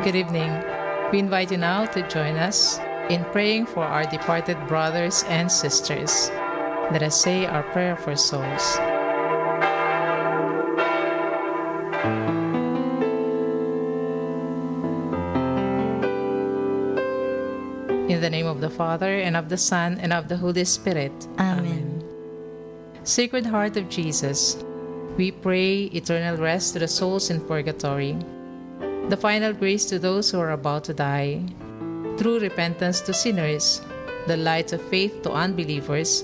Good evening. We invite you now to join us in praying for our departed brothers and sisters. Let us say our prayer for souls. In the name of the Father, and of the Son, and of the Holy Spirit. Amen. Sacred Heart of Jesus, we pray eternal rest to the souls in purgatory, the final grace to those who are about to die, true repentance to sinners, the light of faith to unbelievers,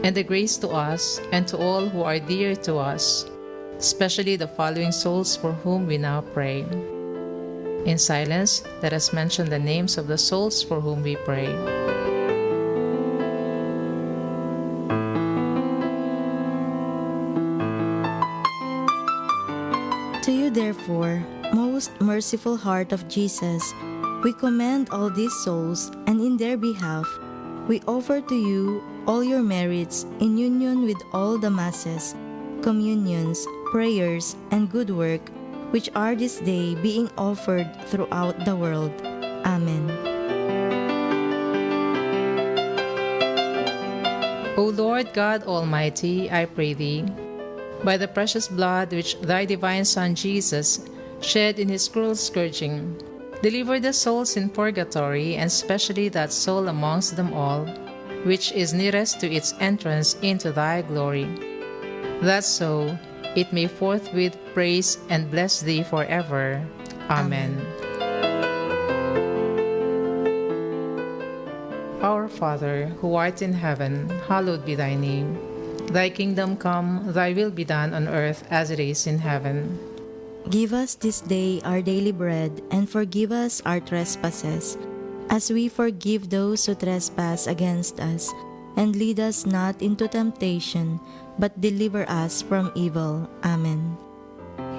and the grace to us and to all who are dear to us, especially the following souls for whom we now pray. In silence, let us mention the names of the souls for whom we pray. To you, therefore, most merciful Heart of Jesus, we commend all these souls, and in their behalf, we offer to you all your merits in union with all the masses, communions, prayers, and good work, which are this day being offered throughout the world. Amen. O Lord God Almighty, I pray thee, by the precious blood which thy divine Son Jesus shed in his cruel scourging, deliver the souls in purgatory, and especially that soul amongst them all, which is nearest to its entrance into thy glory, that so it may forthwith praise and bless thee forever. Amen. Our Father, who art in heaven, hallowed be thy name. Thy kingdom come, thy will be done on earth as it is in heaven. Give us this day our daily bread, and forgive us our trespasses, as we forgive those who trespass against us. And lead us not into temptation, but deliver us from evil. Amen.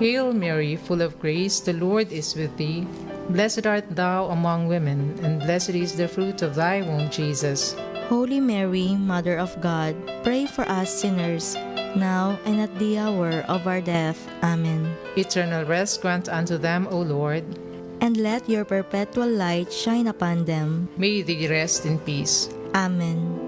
Hail Mary, full of grace, the Lord is with thee. Blessed art thou among women, and blessed is the fruit of thy womb, Jesus. Holy Mary, Mother of God, pray for us sinners, now and at the hour of our death. Amen. Eternal rest grant unto them, O Lord. And let your perpetual light shine upon them. May they rest in peace. Amen.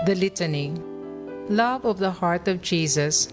The Litany. Love of the heart of Jesus.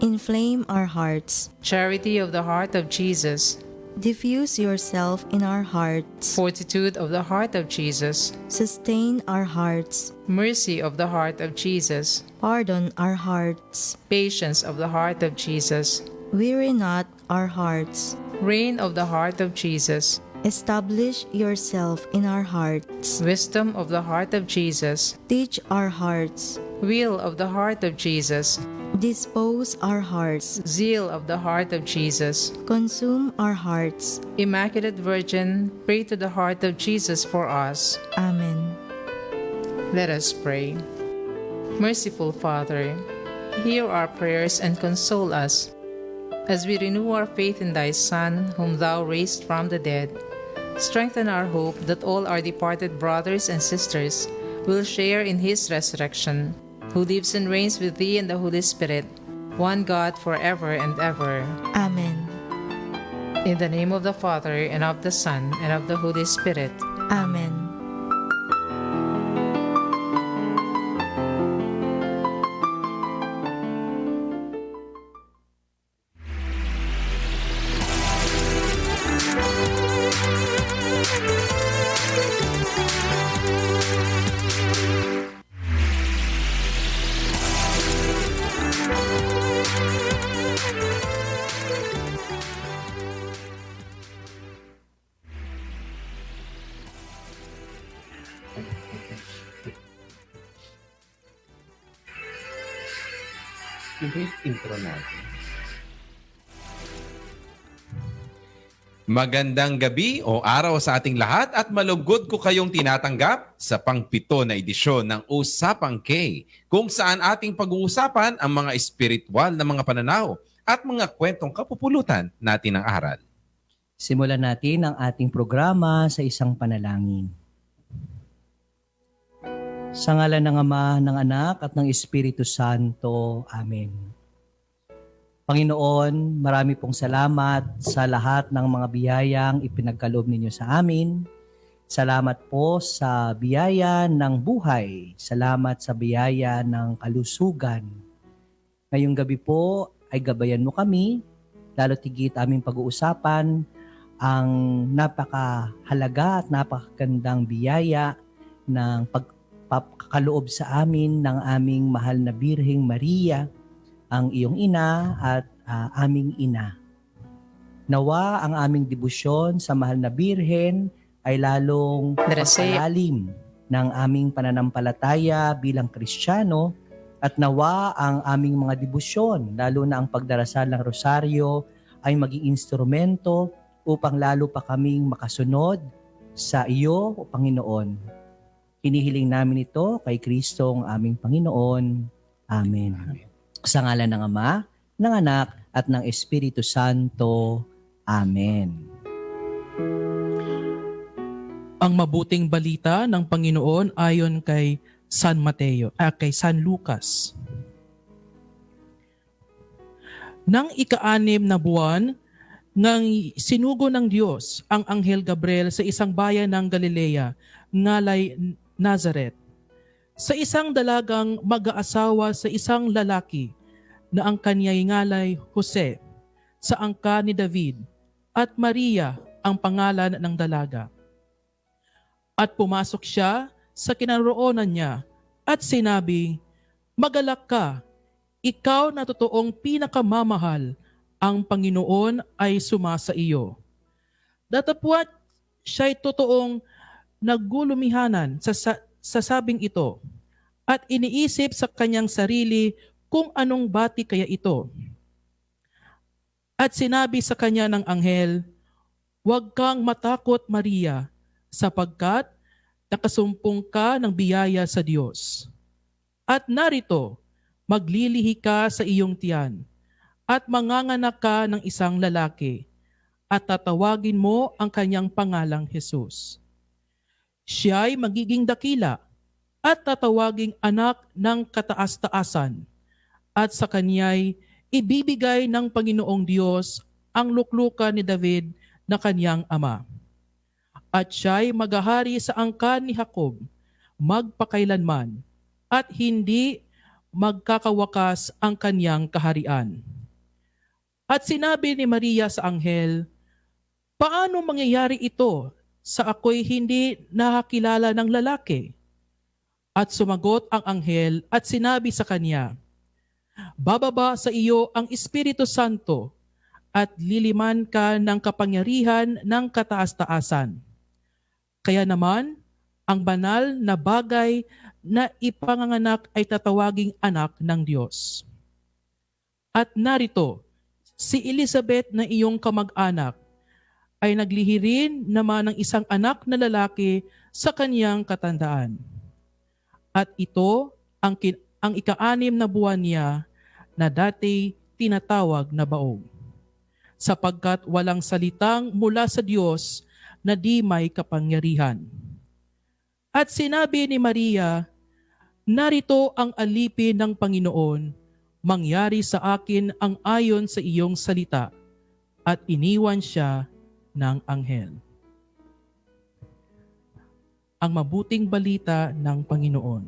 Inflame our hearts. Charity of the heart of Jesus. Diffuse yourself in our hearts. Fortitude of the heart of Jesus. Sustain our hearts. Mercy of the heart of Jesus. Pardon our hearts. Patience of the heart of Jesus. Weary not our hearts. Reign of the heart of Jesus. Establish yourself in our hearts. Wisdom of the heart of Jesus. Teach our hearts. Will of the heart of Jesus. Dispose our hearts. Zeal of the heart of Jesus. Consume our hearts. Immaculate Virgin, pray to the heart of Jesus for us. Amen. Let us pray. Merciful Father, hear our prayers and console us as we renew our faith in thy Son, whom thou raised from the dead. Strengthen our hope that all our departed brothers and sisters will share in his resurrection, who lives and reigns with thee and the Holy Spirit, one God forever and ever. Amen. In the name of the Father, and of the Son, and of the Holy Spirit. Amen. I-hit intro natin. Magandang gabi o araw sa ating lahat at malugod ko kayong tinatanggap sa pang-7 na edisyon ng Usapang K, kung saan ating pag-uusapan ang mga espiritual na mga pananaw at mga kwentong kapupulutan natin ng aral. Simulan natin ang ating programa sa isang panalangin. Sa ngalan ng Ama, ng Anak, at ng Espiritu Santo. Amen. Panginoon, marami pong salamat sa lahat ng mga biyayang ipinagkaloob ninyo sa amin. Salamat po sa biyaya ng buhay. Salamat sa biyaya ng kalusugan. Ngayong gabi po ay gabayan mo kami, lalo tigit aming pag-uusapan ang napakahalaga at napakagandang biyaya ng pagpapakaloob sa amin ng aming mahal na Birheng Maria, ang iyong ina at aming ina. Nawa ang aming debosyon sa mahal na Birhen ay lalong pagpalalim ng aming pananampalataya bilang Kristiyano, at nawa ang aming mga debosyon, lalo na ang pagdarasal ng rosaryo, ay maging instrumento upang lalo pa kaming makasunod sa iyo, O Panginoon. Hinihiling namin ito kay Kristong aming Panginoon. Amen. Sa ngalan ng Ama, ng Anak, at ng Espiritu Santo. Amen. Ang mabuting balita ng Panginoon ayon kay kay San Lucas. Nang ika-6 na buwan, ngang sinugo ng Diyos ang Anghel Gabriel sa isang bayan ng Galilea, ngalay Nazareth, sa isang dalagang mag-aasawa sa isang lalaki na ang kanya'y ngalay Jose, sa angka ni David, at Maria ang pangalan ng dalaga. At pumasok siya sa kinaroonan niya at sinabi, "Magalak ka, ikaw na totoong pinakamamahal, ang Panginoon ay sumasa iyo." Datapwat siya'y totoong naggulumihanan sa sabing ito at iniisip sa kanyang sarili kung anong bati kaya ito. At sinabi sa kanya ng anghel, "Huwag kang matakot, Maria, sapagkat nakasumpong ka ng biyaya sa Diyos. At narito, maglilihi ka sa iyong tiyan, at manganganak ka ng isang lalaki, at tatawagin mo ang kanyang pangalang Jesus. Siya'y magiging dakila, at tatawaging anak ng kataas-taasan, at sa kanya'y ibibigay ng Panginoong Diyos ang luklukan ni David na kanyang ama. At siya'y maghahari sa angkan ni Jacob magpakailanman, at hindi magkakawakas ang kanyang kaharian." At sinabi ni Maria sa anghel, "Paano mangyayari ito sa ako'y hindi nakakilala ng lalaki?" At sumagot ang anghel at sinabi sa kanya, "Bababa sa iyo ang Espiritu Santo, at liliman ka ng kapangyarihan ng kataas-taasan. Kaya naman, ang banal na bagay na ipanganganak ay tatawaging anak ng Diyos. At narito, si Elizabeth na iyong kamag-anak ay naglihi rin naman ng isang anak na lalaki sa kaniyang katandaan. At ito ang ika-6 na buwan niya na dati tinatawag na baog, sapagkat walang salitang mula sa Diyos na di may kapangyarihan." At sinabi ni Maria, "Narito ang alipin ng Panginoon, mangyari sa akin ang ayon sa iyong salita." At iniwan siya ng anghel. Ang mabuting balita ng Panginoon.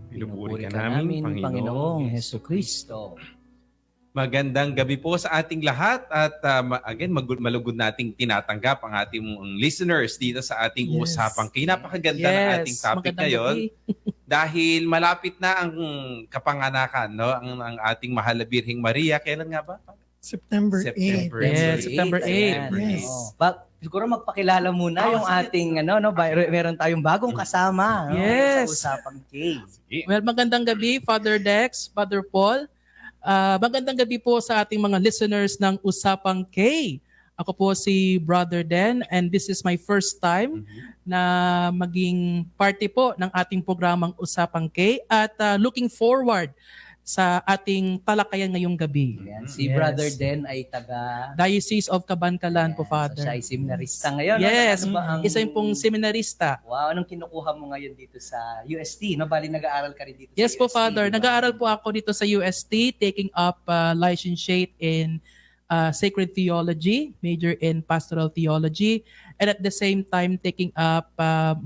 Pinupuri ka namin, Panginoong Hesukristo. Magandang gabi po sa ating lahat at again, malugod nating tinatanggap ang ating listeners dito sa ating usapang Napakaganda ng ating topic ngayon dahil malapit na ang kapanganakan, no? Ang ating mahal na Birheng Maria. Kailan nga ba? September 8. Yes, September 8. Yes. Siguro magpakilala muna yung ating meron tayong bagong kasama Yes. sa Usapang K. Well, magandang gabi, Father Dex, Father Paul. Magandang gabi po sa ating mga listeners ng Usapang K. Ako po si Brother Den, and this is my first time na maging party po ng ating programang Usapang K, at looking forward sa ating talakayan ngayong gabi. Ayan, si Yes. Brother Den ay taga Diocese of Cabancalan po, So Father. siya ay seminarista ngayon. Yes, Ano ba ang, isa yung pong seminarista. wow, anong kinukuha mo ngayon dito sa UST? No, bali nag-aaral ka rin dito Yes sa po, UST. Father. di ba? Nag-aaral po ako dito sa UST, taking up licentiate in sacred theology, major in pastoral theology, and at the same time taking up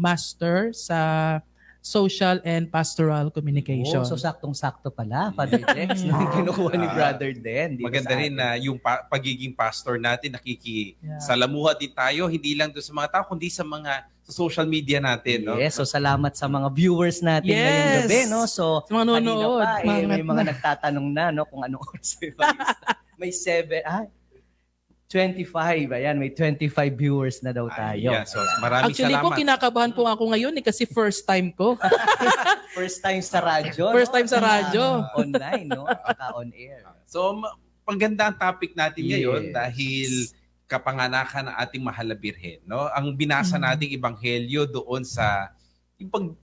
master sa social and pastoral communication. Oh, so saktong-sakto pala, Father Dex, no, yung kinukuha ni Brother Den. dito Maganda sa rin atin. na yung pagiging pastor natin, nakikisalamuha din tayo, hindi lang doon sa mga tao, kundi sa mga sa social media natin. No? Yes, so salamat sa mga viewers natin Yes. ngayong gabi, no? So, Sa mga nanonood. kanina pa, may mga nagtatanong na, no, kung anong oras yung evangelista. May 25. Ayan, may 25 viewers na daw tayo. Yeah, so maraming Actually po, salamat. kinakabahan po ako ngayon kasi first time ko. First time sa radyo. First no? time sa radyo. Online, no? On air. So paganda ang topic natin ngayon Yes. dahil kapanganakan ng ating mahal na birhen, no? Ang binasa nating ebanghelyo doon sa yung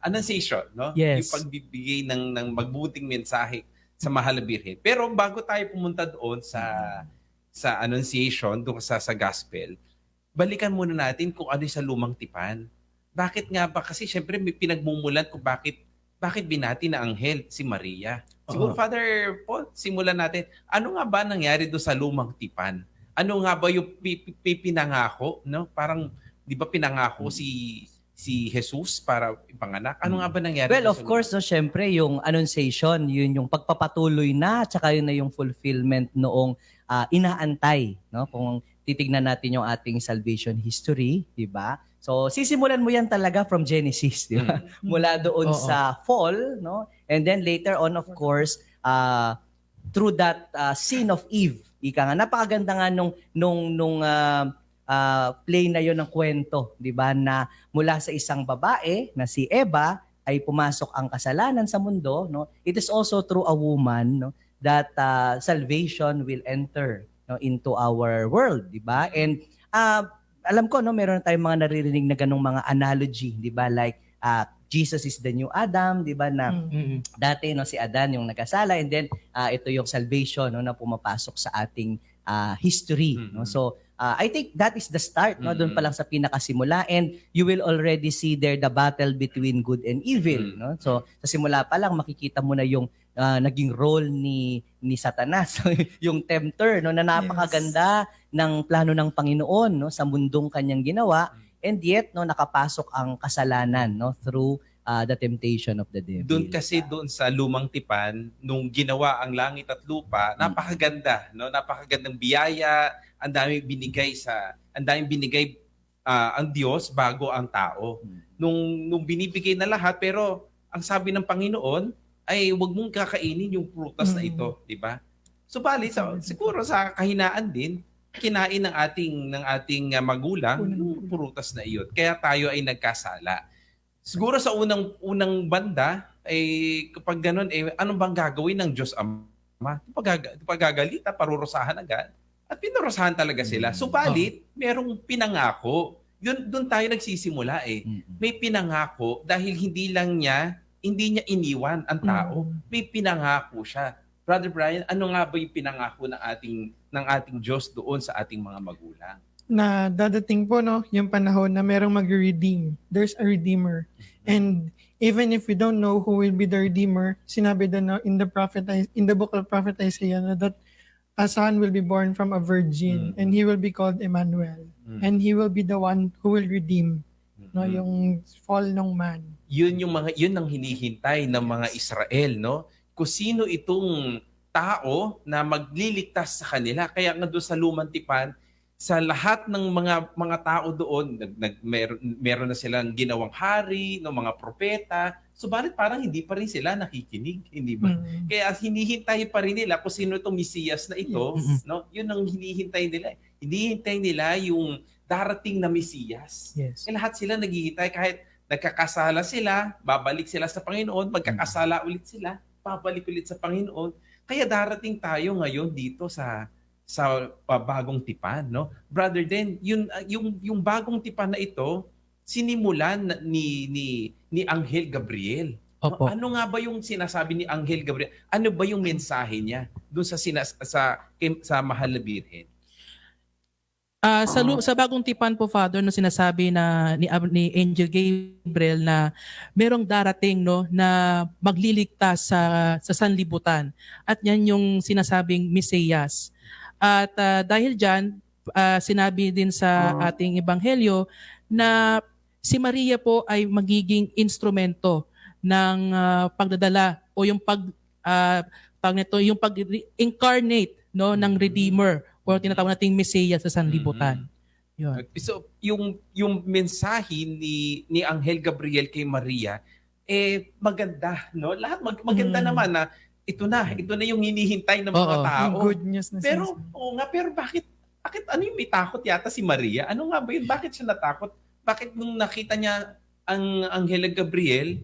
annunciation, no? Yes. Yung pagbibigay ng magbuting mensahe sa mahal na birhen. Pero bago tayo pumunta doon sa annunciation, doon sa gospel, balikan muna natin kung ano yung sa lumang tipan. Bakit nga ba? Kasi syempre may pinagmumulan kung bakit binati na anghel si Maria. Siguro, Father Paul, simulan natin. Ano nga ba nangyari doon sa lumang tipan? Ano nga ba yung pinangako? No? Parang, di ba pinangako si Jesus para ipanganak? Ano nga ba nangyari? Well, doon of sa course, no, syempre, yung annunciation, yun yung pagpapatuloy na, tsaka yun na yung fulfillment noong inaantay. No? Kung titignan natin yung ating salvation history, di ba? So, sisimulan mo yan talaga from Genesis, di ba? Mula doon Oo. sa fall, no? And then later on, of course, through that sin of Eve, ika nga, napakaganda nga nung play na yon ng kwento, di ba? Na mula sa isang babae na si Eva ay pumasok ang kasalanan sa mundo, no? It is also through a woman, no, that salvation will enter, no, into our world, di ba? And alam ko, no, meron tayong mga naririnig na ganung mga analogy, di ba? Like Jesus is the new Adam, di ba? Na dati, no, si Adan yung nagkasala, and then ito yung salvation, no, na pumapasok sa ating history, no? So I think that is the start, no, doon pa lang sa pinakasimula, and you will already see there the battle between good and evil, no? So sa simula pa lang makikita mo na yung naging role ni Satanas, yung tempter, no, na napakaganda ng plano ng Panginoon, no, sa mundong kanyang ginawa, and yet, no, nakapasok ang kasalanan, no, through the temptation of the devil. Doon kasi doon sa lumang tipan, nung ginawa ang langit at lupa, napakaganda, no? Napakagandang biyaya, ang daming binigay ang Diyos bago ang tao. Nung binibigay na lahat, pero ang sabi ng Panginoon ay huwag mong kakainin yung prutas na ito, di ba? Subalit siguro sa kahinaan din, kinain ng ating magulang yung prutas na iyon. Kaya tayo ay nagkasala. Siguro sa unang banda, kapag ganun, anong bang gagawin ng Diyos Ama? Pagagalita, parurusahan agad. At pinurusahan talaga sila. Subalit, merong pinangako. Doon tayo nagsisimula May pinangako dahil hindi niya iniwan ang tao. May pinangako siya. Brother Brian, ano nga ba yung pinangako ng ating Diyos doon sa ating mga magulang? Na dadating po, no, yung panahon na merong mag-redeem. There's a redeemer. And even if we don't know who will be the redeemer, sinabi doon, no, in the book of prophet Isaiah, no, that a son will be born from a virgin and he will be called Emmanuel. And he will be the one who will redeem, no, yung fall ng man. Yun ang hinihintay ng mga Israel, no? Kung sino itong tao na magliligtas sa kanila. Kaya nga doon sa lumang tipan, sa lahat ng mga tao doon, meron na silang ginawang hari, no, mga propeta. Subalit parang hindi pa rin sila nakikinig, hindi ba? Kaya hinihintay pa rin nila kung sino itong Mesiyas na ito, no? Yun ang hinihintay nila. Hinihintay nila yung darating na Mesiyas. Yes. Kaya lahat sila naghihintay kahit nagkakasala sila, babalik sila sa Panginoon, magkakasala ulit sila, babalik ulit sa Panginoon. Kaya darating tayo ngayon dito sa bagong tipan, no? Brother Den, yung bagong tipan na ito sinimulan ni Anghel Gabriel. Opo. Ano nga ba yung sinasabi ni Anghel Gabriel? Ano ba yung mensahe niya doon sa mahal na birhen? Sa bagong tipan po, Father, no, sinasabi na ni Angel Gabriel na merong darating, no, na magliligtas sa sanlibutan. At yan yung sinasabing Mesiyas. At dahil dyan, sinabi din sa ating ebanghelyo na si Maria po ay magiging instrumento ng pagdadala o yung yung pag-incarnate, no, ng Redeemer o tinatawag nating Mesiya sa sanlibutan. Yun. So, yung mensahe ni Anghel Gabriel kay Maria, maganda, no? Lahat maganda naman na ito na yung hinihintay ng mga Oo. tao. Yung good news na Pero, sinasabi. pero bakit ano yung may takot yata si Maria? Ano nga ba yun? Bakit siya natakot? Bakit nung nakita niya ang Anghel Gabriel,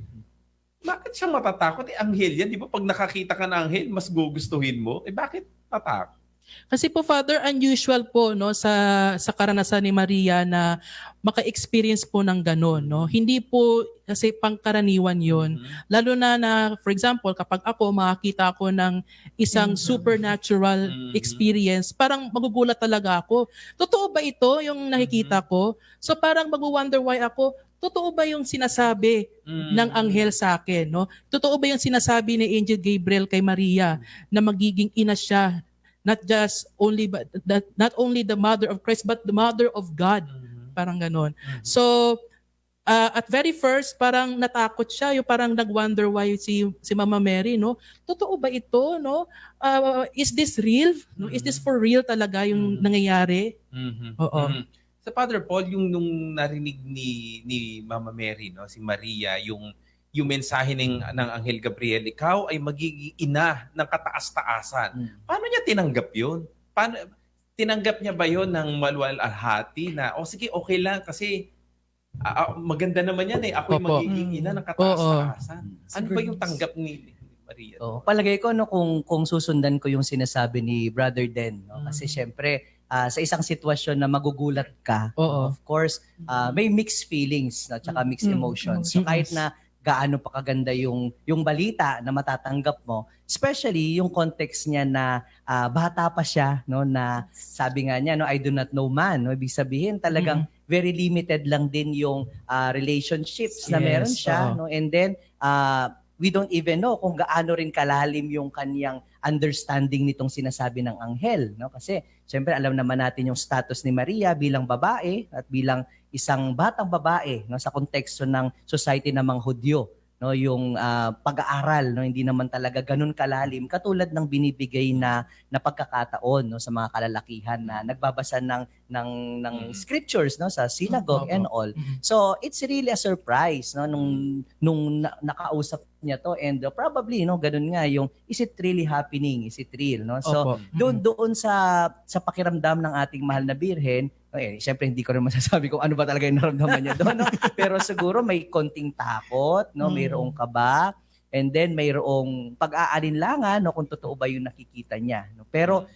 bakit siya matatakot? Anghel yan, di ba? Pag nakakita ka ng anghel, mas gugustuhin mo. Bakit tatakot? Kasi po, Father, unusual po, no, sa karanasan ni Maria na maka-experience po ng gano'n, no. Hindi po kasi pangkaraniwan 'yon. Lalo na for example, kapag ako makakita ako ng isang supernatural experience, parang magugulat talaga ako. Totoo ba ito yung nakikita ko? So parang mag-wonder why ako, totoo ba yung sinasabi ng anghel sa akin, no? Totoo ba yung sinasabi ni Angel Gabriel kay Maria na magiging ina siya? Not only the mother of Christ, but the mother of God. Parang ganon. So, at very first, parang natakot siya, yung parang nag-wonder why si Mama Mary, no? Totoo ba ito, no? Is this real? No? Is this for real talaga yung nangyayari? Oo. Sa Father Paul, yung nung narinig ni Mama Mary, no, si Maria, yung mensahe ng Anghel Gabriel, ikaw ay magiging ina ng kataas-taasan. Paano niya tinanggap yun? Tinanggap niya ba yun ng maluwalhati na, sige, okay lang kasi maganda naman yan ako ay Opo. magiging ina ng kataas-taasan. Ano ba yung tanggap ni Maria? Palagay ko, no, kung susundan ko yung sinasabi ni Brother Den, no, kasi syempre, sa isang sitwasyon na magugulat ka, Oo. of course, may mixed feelings, no, tsaka mixed emotions. So kahit na gaano pa kaganda yung balita na matatanggap mo, especially yung context niya na bata pa siya, no, na sabi nga niya, no, I do not know man, no, ibig sabihin talagang very limited lang din yung relationships na meron siya, no, and then we don't even know kung gaano rin kalalim yung kaniyang understanding nitong sinasabi ng anghel, no, kasi syempre alam naman natin yung status ni Maria bilang babae at bilang isang batang babae, no, sa konteksto ng society ng mga Hudyo, no, yung pag-aaral, no, hindi naman talaga ganun kalalim katulad ng binibigay na pagkakataon, no, sa mga kalalakihan na nagbabasa ng scriptures, no, sa synagogue and all. So it's really a surprise, no, nung nakausap niya to, and probably, no, ganun nga yung is it really happening, is it real, no? So doon sa pakiramdam ng ating mahal na birhen, siyempre hindi ko rin masasabi kung ano ba talaga yung naramdaman niya doon, no? Pero siguro may konting takot, no, mayroong kaba, and then mayroong pag-aalinlangan, no, kung totoo ba yung nakikita niya, no? Pero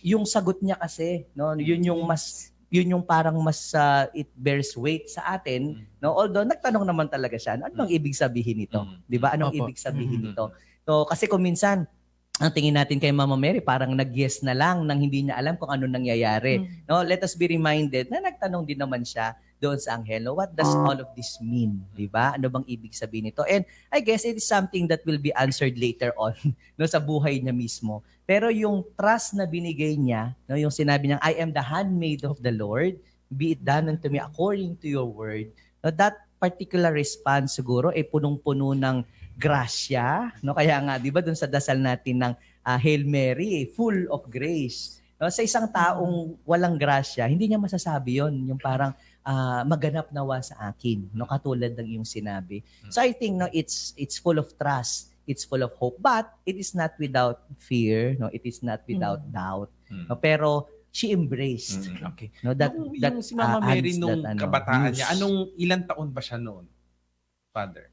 yung sagot niya kasi, no, yun yung parang mas it bears weight sa atin, no? Although nagtanong naman talaga siya, ano bang ibig sabihin nito? 'Di ba? Anong ibig sabihin nito? So kasi kung minsan ang tingin natin kay Mama Mary, parang nag-yes na lang nang hindi niya alam kung ano nangyayari. No, let us be reminded na nagtanong din naman siya doon sa anghel, no, what does all of this mean? 'Di ba? Ano bang ibig sabihin nito? And I guess it is something that will be answered later on, no, sa buhay niya mismo. Pero yung trust na binigay niya, no, yung sinabi niya, I am the handmaid of the Lord, be it done unto me according to your word. No, that particular response siguro ay punong-puno ng grasya, no? Kaya nga 'di ba doon sa dasal natin ng Hail Mary, full of grace. No, sa isang taong walang grasya, hindi niya masasabi 'yon, yung parang maganap nawa sa akin, no, katulad ng iyong sinabi. So I think, no, it's full of trust, it's full of hope, but it is not without fear, no, it is not without doubt. No, pero she embraced. Okay. No, that Yung si Mama Mary adds nung that, kabataan use. niya, ilang taon ba siya noon, Father?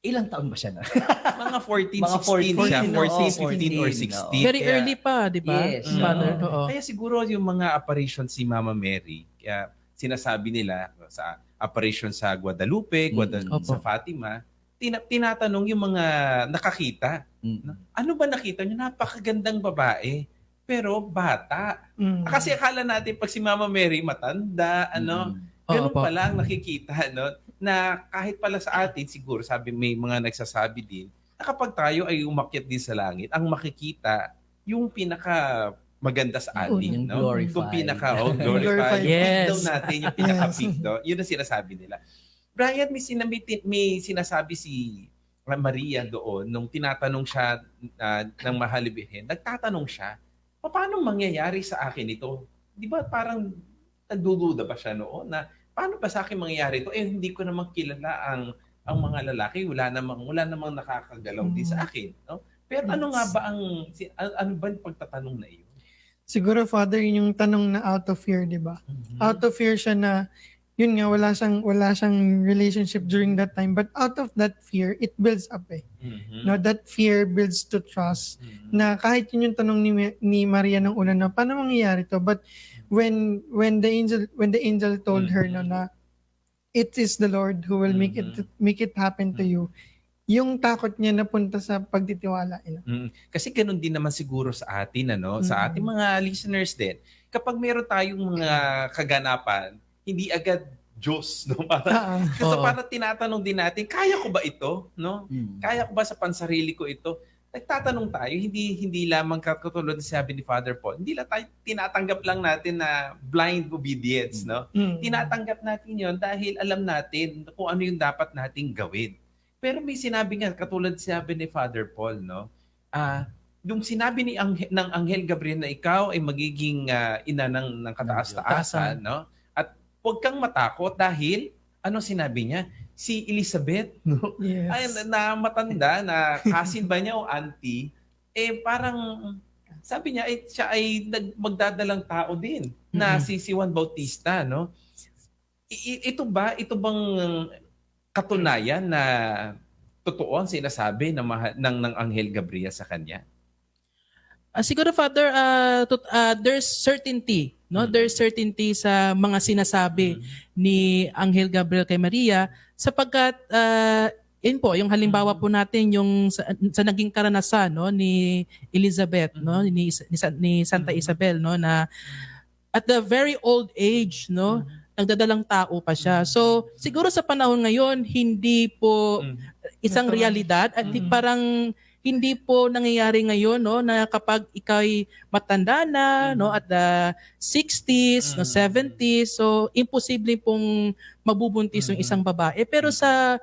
Ilang taon ba siya na? Mga 14, Mga 16 siya. 14, 14, 15 or 16. Very Kaya- early pa, di ba? Yes. Father? Oo. Oo. Kaya siguro yung mga apparition si Mama Mary, kaya sinasabi nila sa apparition sa Guadalupe, Opo. sa Fatima, tinatanong yung mga nakakita. Mm. Ano ba nakita nyo? Napakagandang babae. Pero bata. Mm. Kasi akala natin pag si Mama Mary matanda, ano, ganun Oo, po. pala ang nakikita, no? Na kahit pala sa atin, siguro, sabi may mga nagsasabi din, na kapag tayo ay umakyat din sa langit, ang makikita, yung pinaka maganda sa atin, Yung no? glorified. Yung glorified. Glorified. Yung peak Yes. daw natin, yung pinaka-peak daw. Yun ang sinasabi nila. Brian, may sinasabi si Maria doon, nung tinatanong siya ng Mahal ni Birhen, nagtatanong siya, paano mangyayari sa akin ito? Di ba parang nagdududa ba siya noon na paano ba sa akin mangyayari ito? Eh hindi ko naman kilala ang mga lalaki, wala namang nakakagalaw din sa akin, no? Pero ano nga ba ano ba yung pagtatanong na iyon? Siguro, Father, yun yung tanong na out of fear, di ba? Out of fear siya na, yun nga, wala siyang relationship during that time. But out of that fear, it builds up eh. Mhm. No, that fear builds to trust. Mhm. Na kahit yun yung tanong ni Maria ng una na, paano mangyayari to? But when the angel told her no, na it is the Lord who will make it happen to you, yung takot niya napunta sa pagtitiwala. Kasi ganun din naman siguro sa atin, ano, sa ating mga listeners din. Kapag meron tayong mga kaganapan, hindi agad Diyos, no? Kasi Oo. parang tinatanong din natin, kaya ko ba ito, no? Mm. Kaya ko ba sa pansarili ko ito? Nagtatanong tayo, hindi lamang katulad ng sabi ni Father Paul, hindi lang tayo tinatanggap lang natin na blind obedience, no? Tinatanggap natin yon dahil alam natin kung ano yung dapat nating gawin. Pero may sinabi nga, katulad sabi ni Father Paul, no? Yung sinabi ng Anghel Gabriel na ikaw ay magiging ina ng kataas-taasan, no? At huwag kang matakot dahil, ano sinabi niya? Si Elizabeth, no? Yes. Ay, na matanda, na cousin ba niya o auntie, parang, sabi niya, siya ay magdadalang tao din, na si Juan Bautista, no? Ito bang katunayan na totoo ang sinasabi ng Anghel Gabriel sa kanya? Siguro, Father, there's certainty, no? There's certainty sa mga sinasabi ni Anghel Gabriel kay Maria sapagkat yun po, yung halimbawa po natin yung sa naging karanasan, no, ni Elizabeth, no, ni Santa Isabel, no, na at the very old age, no, nagdadalang tao pa siya. So, siguro sa panahon ngayon, hindi po isang realidad at parang hindi po nangyayari ngayon, no, na kapag ikaw'y matanda na, no, at the 60s, no, 70s, so imposible pong mabubuntis yung isang babae. Pero sa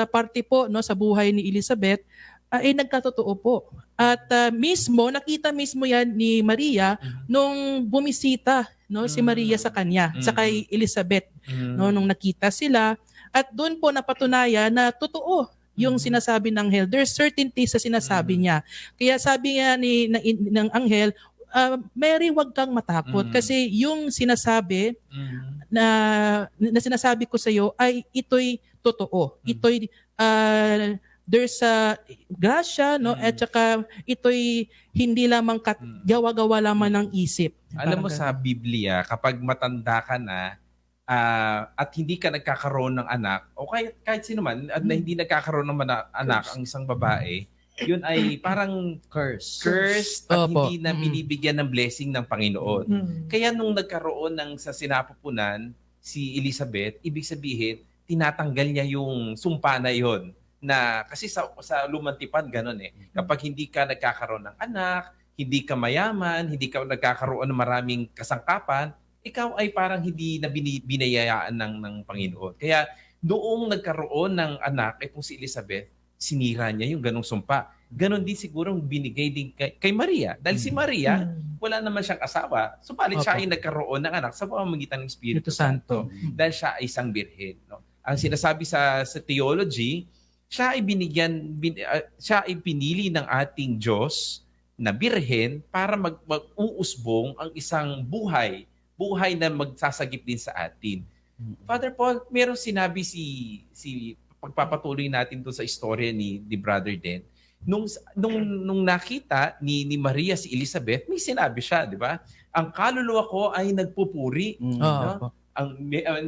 parte po, no, sa buhay ni Elizabeth, ay nagkatotoo po. At nakita mismo yan ni Maria nung bumisita, no, si Maria sa kanya, sa kay Elizabeth, no, nung nakita sila. At doon po napatunayan na totoo yung sinasabi ng anghel. There's certainty sa sinasabi niya. Kaya sabi nga ng anghel, Mary, wag kang matakot kasi yung sinasabi na sinasabi ko sa iyo ay ito'y totoo. Ito'y there's a grasya, no, at saka ito'y hindi lamang gawa-gawa lamang ng isip. Alam mo sa Biblia, kapag matanda ka na at hindi ka nagkakaroon ng anak, o kahit sino man, at na hindi nagkakaroon ng anak ang isang babae, yun ay parang cursed at Opo. hindi na binibigyan ng blessing ng Panginoon. Kaya nung nagkaroon ng sa sinapupunan si Elizabeth, ibig sabihin, tinatanggal niya yung sumpa na yon. Na kasi sa lumang tipan ganun eh. Kapag hindi ka nagkakaroon ng anak, hindi ka mayaman, hindi ka nagkakaroon ng maraming kasangkapan, ikaw ay parang hindi na binayayaan ng Panginoon. Kaya noong nagkaroon ng anak, itong si Elizabeth, sinira niya yung ganong sumpa. Ganon din siguro binigay din kay Maria. Dahil si Maria, wala naman siyang asawa. Subalit siya ay nagkaroon ng anak sa pamamagitan ng Espiritu Santo. Dahil siya ay isang birhen. No? Ang sinasabi sa theology, siya ay pinili ng ating Diyos na birhen para mag-uusbong ang isang buhay na magsasagip din sa atin. Father Paul, meron sinabi si pagpapatuloy natin doon sa istorya ni Brother Den. Nung nakita ni Maria si Elizabeth, may sinabi siya, di ba? Ang kaluluwa ko ay nagpupuri. No?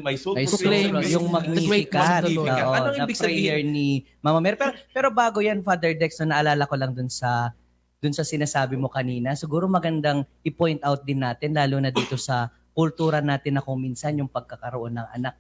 my soul Ay, proclaim yung the great Magnificat. wonder of the Lord. Oo, Anong na ibig prayer sabihin? ni Mama Mary. Pero bago yan, Father Dex, no, naalala ko lang dun sa sinasabi mo kanina, siguro magandang i-point out din natin, lalo na dito sa kultura natin na kung minsan yung pagkakaroon ng anak,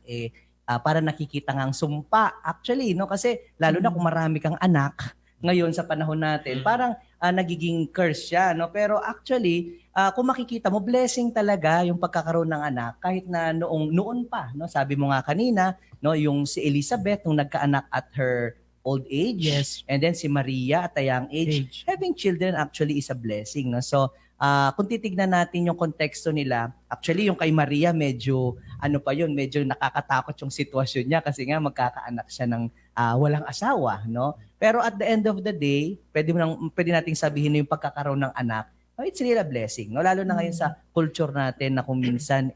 para nakikita ngang sumpa. Actually, no? Kasi lalo na kung marami kang anak, ngayon sa panahon natin, parang nagiging curse siya. No? Pero actually, kung makikita mo, blessing talaga yung pagkakaroon ng anak kahit na noon pa. No? Sabi mo nga kanina, no, yung si Elizabeth nung nagkaanak at her old age, Yes. and then si Maria at a young age. Having children actually is a blessing. No? So, kung titignan natin yung konteksto nila, actually yung kay Maria medyo medyo nakakatakot yung sitwasyon niya kasi nga magkakaanak siya ng walang asawa, no? Pero at the end of the day, pwede nating sabihin na yung pagkakaroon ng anak, it's really a blessing, no? Lalo na ngayon sa culture natin na kung minsan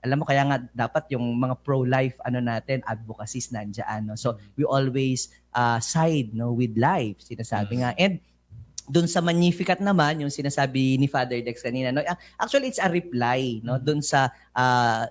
alam mo, kaya nga dapat yung mga pro-life natin, advocacies nandiyan, no? So we always side, no, with life, sinasabi nga. And doon sa Magnificat naman, yung sinasabi ni Father Dex kanina, no? Actually, it's a reply, no? Doon sa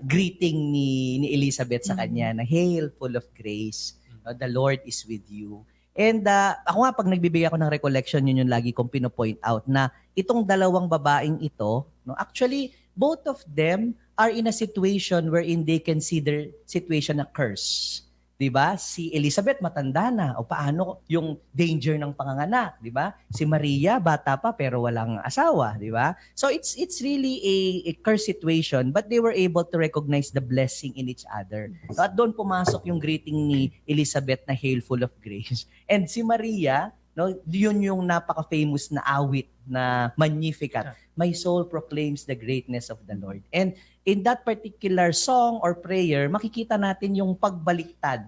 greeting ni Elizabeth sa kanya na, "Hail, full of grace, no? The Lord is with you." And ako nga, pag nagbibigay ako ng recollection, yun yung lagi kong pinopoint out na itong dalawang babaeng ito, no? Actually, both of them are in a situation wherein they consider situation a curse. 'Di ba? Si Elizabeth matanda na, o paano yung danger ng panganganak, 'di ba? Si Maria bata pa pero walang asawa, 'di ba? So it's really a curse situation, but they were able to recognize the blessing in each other. So, at doon pumasok yung greeting ni Elizabeth na "Hail, full of grace." And si Maria, no, yun yung napaka-famous na awit na Magnificat. "My soul proclaims the greatness of the Lord." And in that particular song or prayer, makikita natin yung pagbaliktad.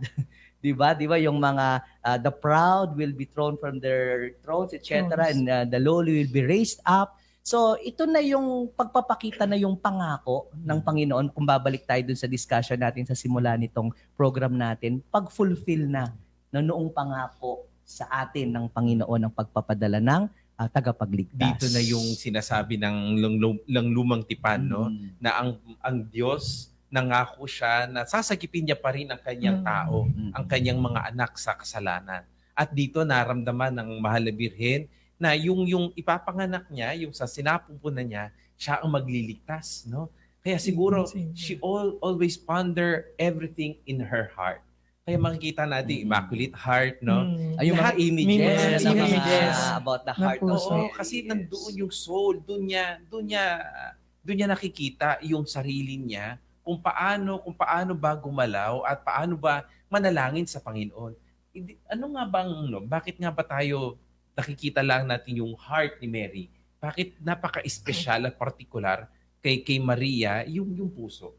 'Di ba? 'Di ba yung mga the proud will be thrown from their thrones, etc. and the lowly will be raised up. So ito na yung pagpapakita na yung pangako ng Panginoon, kung babalik tayo dun sa discussion natin sa simula nitong program natin, pag-fulfill na noong pangako sa atin ng Panginoon ng pagpapadala ng tagapagligtas. Dito na yung sinasabi ng lumang tipan, no? Na ang Diyos nangako siya na sasagipin niya pa rin ang kanyang tao, ang kanyang mga anak sa kasalanan. At dito naramdaman ng Mahal na Birhen na yung ipapanganak niya, yung sa sinapupunan niya, siya ang magliligtas, no? Kaya siguro she always ponder everything in her heart. Kaya makikita natin Immaculate Heart, no? Ay, yung mga images, May mga images about the heart of Oo, God. kasi nandoon yung soul, doon niya nakikita yung sarili niya kung paano ba gumalaw at paano ba manalangin sa Panginoon. Ano nga bang bakit nga ba tayo nakikita lang natin yung heart ni Mary? Bakit napaka-espesyal at particular kay Maria yung puso?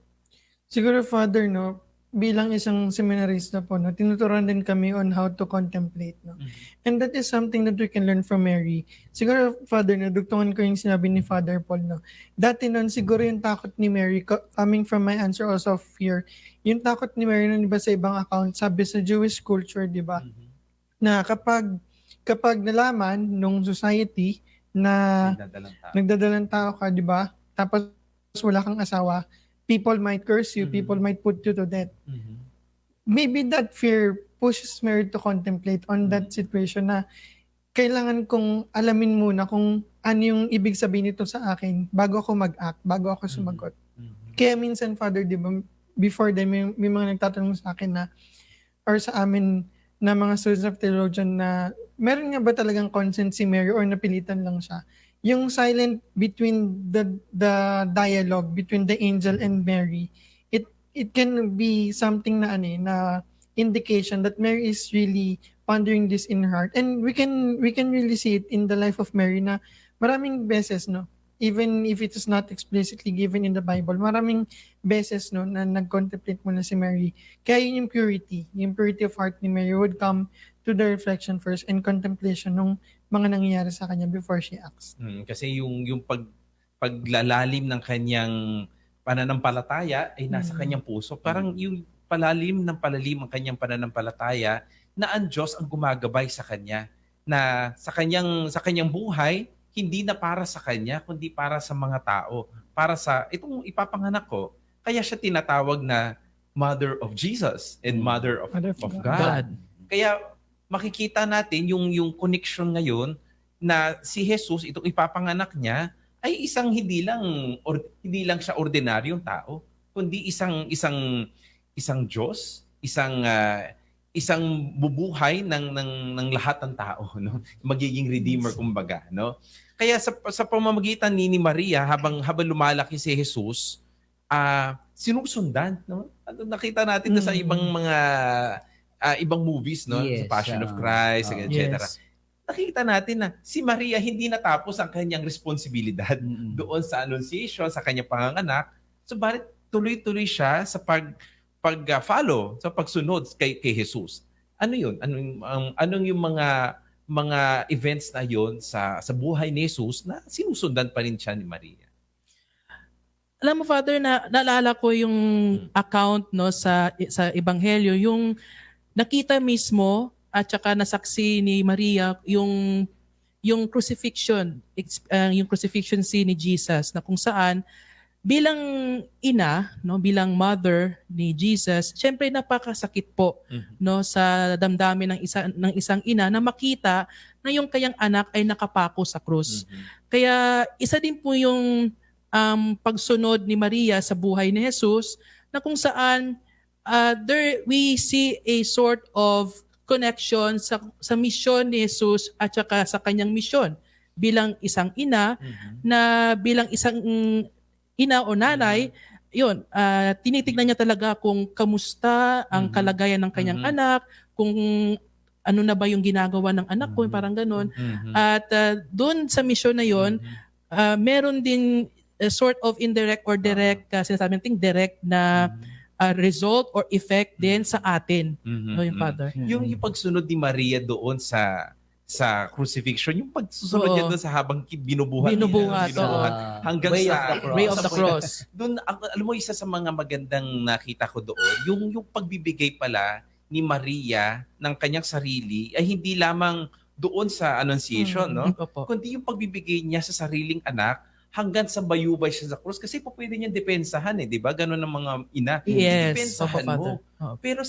Siguro, Father, no, bilang isang seminarista po, no, tinuturuan din kami on how to contemplate. No? And that is something that we can learn from Mary. Siguro, Father, no, dugtungan ko yung sinabi ni Father Paul. No? Dati nun, siguro yung takot ni Mary, coming from my answer also of fear, yung takot ni Mary nun, diba, sa ibang account, sabi sa Jewish culture, diba, na kapag nalaman nung society na nagdadalang tao ka, diba, tapos wala kang asawa, people might curse you, people might put you to death. Maybe that fear pushes Mary to contemplate on that situation na kailangan kong alamin muna kung ano yung ibig sabihin nito sa akin bago ako mag-act, bago ako sumagot. Kaya minsan, Father, di ba, before then, may mga nagtatanong sa akin na, or sa amin na mga students of theologian na, meron nga ba talagang consent si Mary or napilitan lang siya? Yung silent between the dialogue between the angel and Mary, it can be something na na indication that Mary is really pondering this in her heart. And we can really see it in the life of Mary na maraming beses, no, even if it is not explicitly given in the Bible, maraming beses, no, na nag-contemplate muna si Mary. Kaya yung purity of heart ni Mary would come to the reflection first and contemplation nung mga nangyayari sa kanya before she acts. Kasi yung paglalalim ng kanyang pananampalataya ay nasa kanyang puso. Parang yung palalim ang kanyang pananampalataya na ang Diyos ang gumagabay sa kanya. Na sa kanyang buhay, hindi na para sa kanya, kundi para sa mga tao. Para sa itong ipapanganak ko. Kaya siya tinatawag na Mother of Jesus and Mother of, Mother of of God. God. Kaya makikita natin yung connection ngayon na si Jesus, itong ipapanganak niya, ay isang hindi lang siya ordinaryong tao, kundi isang Diyos, isang bubuhay ng lahat ng tao, no? Magiging redeemer kumbaga, no? Kaya sa pamamagitan ni Maria habang lumalaki si Jesus, sinusundan, no? Nakita natin na sa ibang mga ibang movies, no? Sa Yes, Passion of Christ, etc. Yes. Nakita natin na si Maria hindi natapos ang kanyang responsibilidad Mm-mm. doon sa Annunciation, sa kanyang panganganak. Subalit tuloy-tuloy siya sa pag-follow, sa pagsunod kay Jesus. Ano 'yun? Anong yung mga events na 'yon sa buhay ni Jesus na sinusundan pa rin siya ni Maria? Alam mo, Father, na naalala ko yung account no sa ebanghelyo, yung nakita mismo at saka nasaksi ni Maria yung crucifixion, yung crucifixion scene ni Jesus, na kung saan bilang ina, no, bilang mother ni Jesus, syempre napakasakit po no sa damdamin ng isang ina na makita na yung kanyang anak ay nakapako sa krus. Kaya isa din po yung pagsunod ni Maria sa buhay ni Jesus, na kung saan there we see a sort of connection sa misyon ni Jesus at saka sa kanyang misyon bilang isang ina, na bilang isang ina o nanay, yun, tinitignan niya talaga kung kamusta ang kalagayan ng kanyang anak, kung ano na ba yung ginagawa ng anak ko, parang ganun. At doon sa misyon na yun, meron din sort of indirect or direct, sinasabi natin direct na result or effect din sa atin, no, yung Father. Yung pagsunod ni Maria doon sa crucifixion, yung pagsusunod niya doon sa habang binubuhat hanggang Way sa of the cross. Way of the cross. Doon, alam mo, isa sa mga magandang nakita ko doon, yung pagbibigay pala ni Maria ng kanyang sarili ay hindi lamang doon sa Annunciation, no? Opo. Kundi yung pagbibigay niya sa sariling anak hanggang sa bayubay siya sa krus. Kasi po pwede niyang depensahan, di ba? Ganun ang mga ina. Yes. Depensahan Opo, mo. Father. Pero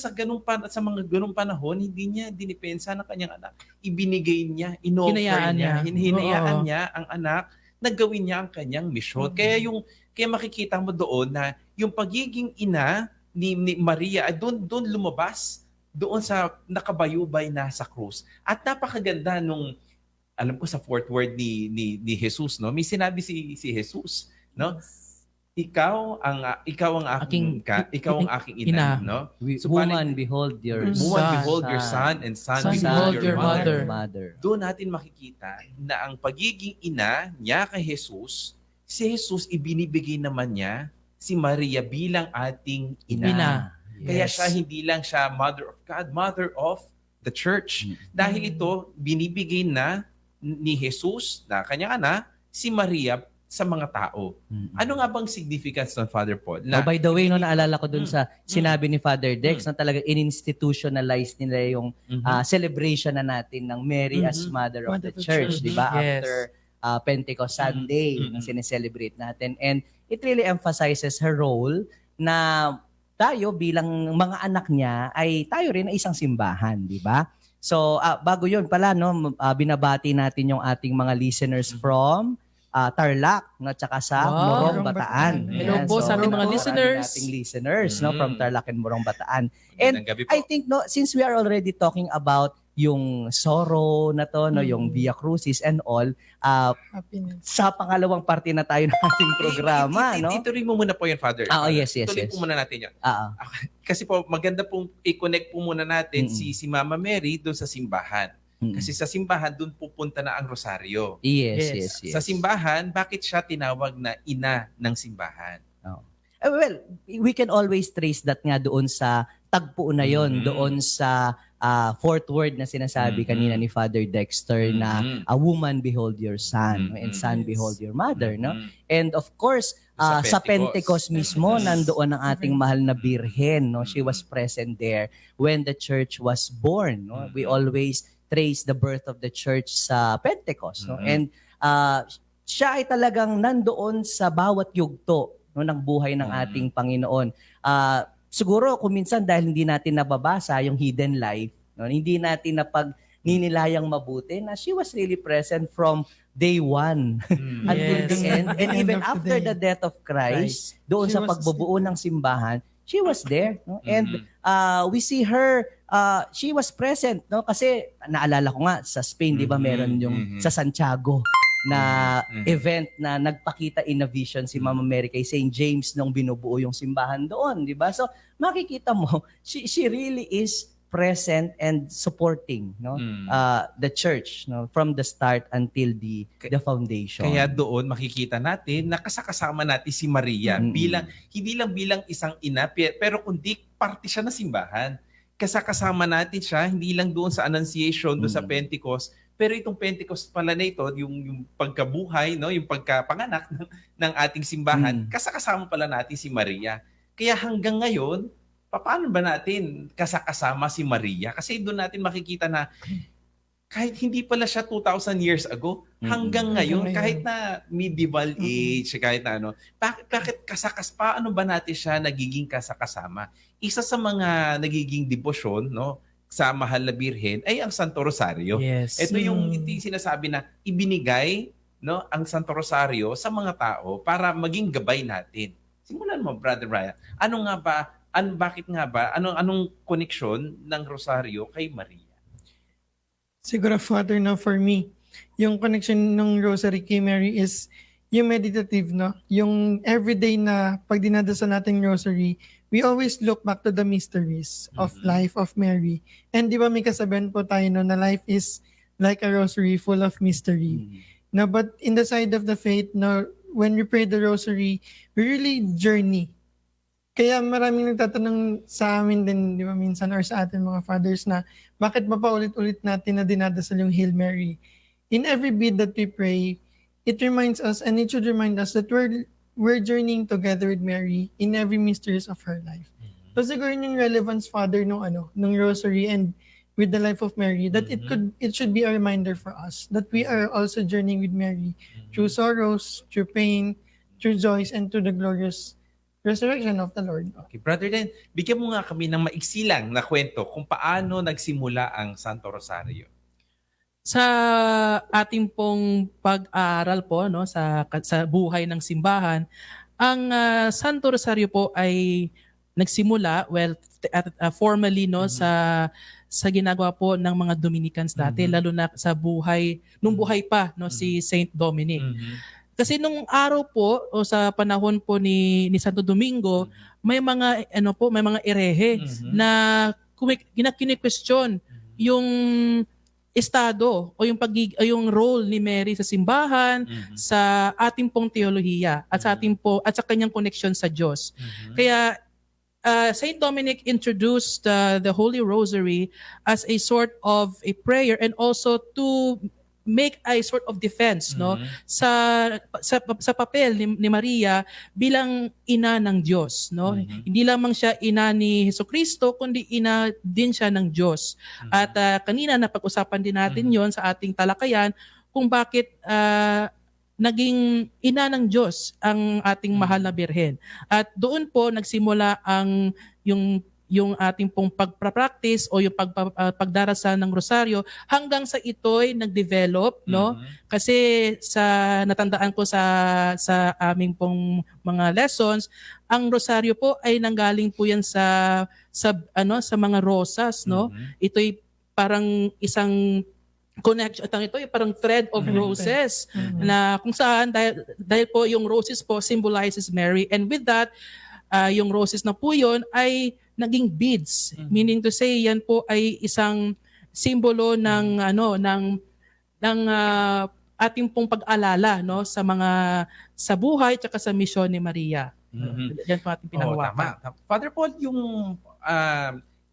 sa mga ganung panahon, hindi niya dinipensa ng kanyang anak. Ibinigay niya, inoffer Hinayaan niya, niya. hinayaan Oo. niya ang anak na gawin niya ang kanyang misyon. Kaya makikita mo doon na yung pagiging ina ni Maria ay doon lumabas doon sa nakabayubay na sa krus. At napakaganda nung, alam ko sa fourth word ni Jesus, no? May sinabi si Jesus, no? Ikaw ang aking ina, no? So, Woman, behold your Woman, Son. behold your son, and son, Son, behold behold your your mother. mother. Doon natin makikita na ang pagiging ina niya kay Jesus, si Jesus ibinibigay naman niya si Maria bilang ating ina. Kaya siya hindi lang siya mother of God, mother of the church. Dahil ito binibigay na ni Jesus na kanyang anak, si Maria sa mga tao. Ano nga bang significance ng Father Paul? By the way, no, naalala ko dun sa sinabi ni Father Dex na talaga in-institutionalize nila yung celebration na natin ng Mary as Mother of the Church, di ba? Yes. After Pentecost Sunday na sineselebrate natin. And it really emphasizes her role na tayo bilang mga anak niya ay tayo rin ay isang simbahan, di ba? So, bago yun pala, no, binabati natin yung ating mga listeners from Tarlac, no, tsaka sa Wow. Morong Bataan. Hello Ayan, po sa ating mga marami listeners. nating listeners, no, from Tarlac and Morong Bataan. And Magandang gabi po. I think, no, since we are already talking about yung sorrow na to, no, yung Via Crucis and all, Happiness. sa pangalawang parte na tayo ng ating programa, no? Ituloy mo muna po yan, Father. Yes. Tuloy po muna natin yan. Ah, Kasi po, maganda pong i-connect po muna natin si Mama Mary doon sa simbahan. Kasi sa simbahan, doon pupunta na ang rosaryo. yes. Sa simbahan, bakit siya tinawag na ina ng simbahan? Well, we can always trace that nga doon sa tagpo na yon, doon sa fourth word na sinasabi kanina ni Father Dexter na a woman behold your son, and son behold your mother, no? And of course, sa Pentecost mismo nandoon ang ating mahal na birhen, no? She was present there when the church was born, no? We always trace the birth of the church sa Pentecost, no? And siya ay talagang nandoon sa bawat yugto no, ng buhay ng ating Panginoon. Siguro kung minsan dahil hindi natin nababasa yung hidden life, no, hindi natin ninilayang mabuti na she was really present from day one until Yes. the end. And End even of the after day. the death of Christ, doon She sa was pagbubuo ng simbahan, she was there. No? And we see her, she was present. No? Kasi naalala ko nga, sa Spain, di ba, meron yung sa Santiago na event na nagpakita in a vision si Mama Mary kay St. James nung binubuo yung simbahan doon, di ba? So makikita mo, she really is present and supporting, no, the church, no, from the start until the foundation. Kaya doon makikita natin na kasakasama natin si Maria bilang hindi lang bilang isang ina pero kundi parte siya ng simbahan. Kasakasama natin siya hindi lang doon sa Annunciation, doon sa Pentecost, pero itong Pentecost pala na ito, yung pagkabuhay, no, yung pagkapanganak ng ating simbahan, kasakasama pala natin si Maria. Kaya hanggang ngayon, paano ba natin kasakasama si Maria? Kasi doon natin makikita na kahit hindi pala siya 2,000 years ago, hanggang ngayon, kahit na medieval age, kahit na ano, bakit paano ba natin siya nagiging kasakasama? Isa sa mga nagiging debosyon, no, sa Mahal na Birhen ay ang Santo Rosario. Yes. Ito yung sinasabi na ibinigay, no, ang Santo Rosario sa mga tao para maging gabay natin. Simulan mo, Brother Brian. Bakit nga ba? Anong connection ng Rosario kay Maria? Siguro, Father, no, for me, yung connection ng Rosary kay Mary is yung meditative, no? Yung everyday na pag dinadasal natin Rosary, we always look back to the mysteries of life of Mary. And di ba may kasabihan po tayo, no, na life is like a rosary full of mystery. No, but in the side of the faith, no, when we pray the Rosary, we really journey. Kaya maraming nagtatanong sa amin din, di ba, minsan, or sa atin mga fathers na, bakit ba paulit-ulit natin na dinadasal yung Hail Mary? In every bead that we pray, it reminds us, and it should remind us that we're journeying together with Mary in every mysteries of her life. So siguro yung relevance, Father, nung Rosary and with the life of Mary, that it should be a reminder for us that we are also journeying with Mary through sorrows, through pain, through joys, and through the glorious resurrection of the Lord. Okay, Brother Den, bigyan mo nga kami ng maiksi lang na kwento kung paano nagsimula ang Santo Rosario. Sa ating pong pag-aaral po, no, sa buhay ng simbahan, ang Santo Rosario po ay nagsimula formally, no, sa ginagawa po ng mga Dominicans dati, lalo na sa nung buhay pa, no, si Saint Dominic. Kasi nung araw po o sa panahon po ni Santo Domingo, may mga may mga erehe na kini-question yung estado o yung role ni Mary sa simbahan, sa ating pong teolohiya at sa kanyang connection sa Diyos. Kaya Saint Dominic introduced the Holy Rosary as a sort of a prayer and also to make a sort of defense, no, sa papel ni Maria bilang ina ng Diyos, no. Hindi lamang siya ina ni Jesucristo kundi ina din siya ng Diyos. At kanina napag-usapan din natin 'yon sa ating talakayan kung bakit naging ina ng Diyos ang ating mahal na Birhen. At doon po nagsimula ang yung ating pong pagpa-practice o yung pagdarasal ng rosaryo hanggang sa ito'y nag-develop, no? Kasi natandaan ko sa aming pong mga lessons, ang rosaryo po ay nanggaling po yan sa mga rosas, no? Ito'y parang isang connection, ito ay parang thread of roses na kung saan dahil po yung roses po symbolizes Mary, and with that yung roses na po yun ay naging beads, meaning to say yan po ay isang simbolo ng ating pong pag-alala, no, sa buhay at sa misyon ni Maria. Yan po ating pinahawakan. Tama. Father Paul,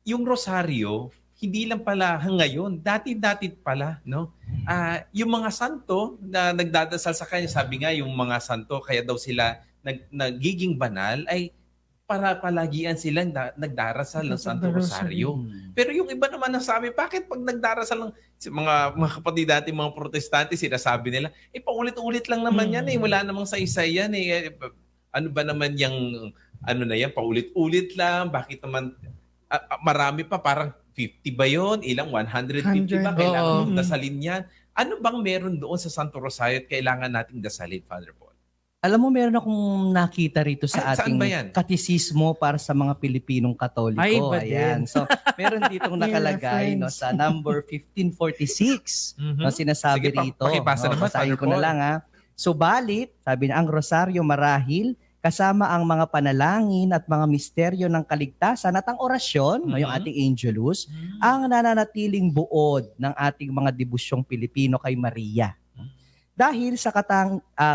yung rosaryo hindi lang pala ngayon, dati-dati pala, no? Yung mga santo na nagdadasal sa kanya, sabi nga yung mga santo kaya daw sila nagiging banal ay para palagian silang nagdarasal ng Santo Rosario. Pero yung iba naman nasabi, bakit pag nagdarasal ng mga kapatid dati, mga protestante, sinasabi nila, paulit-ulit lang naman yan wala namang saysay yan Ano ba naman yung ano na yan, paulit-ulit lang? Bakit naman marami pa, parang 50 ba yun? Ilang 150 ba? 100. Kailangan Oo. mong dasalin yan. Ano bang meron doon sa Santo Rosario at kailangan nating dasalin, Father Paul? Alam mo, meron akong nakita rito Ay, sa saan ating ba yan? katisismo para sa mga Pilipinong Katoliko. Ay, iba Ayan. din. So, meron ditong May nakalagay no, reference. sa number 1546. No, sinasabi Sige, rito. pakibasa naman, basahin Father ko na Paul. lang ha. Subalit, sabi niya, ang rosaryo marahil kasama ang mga panalangin at mga misteryo ng kaligtasan at ang orasyon, no, yung Mhm. ating Angelus, ang nananatiling buod ng ating mga debusyong Pilipino kay Maria. Dahil sa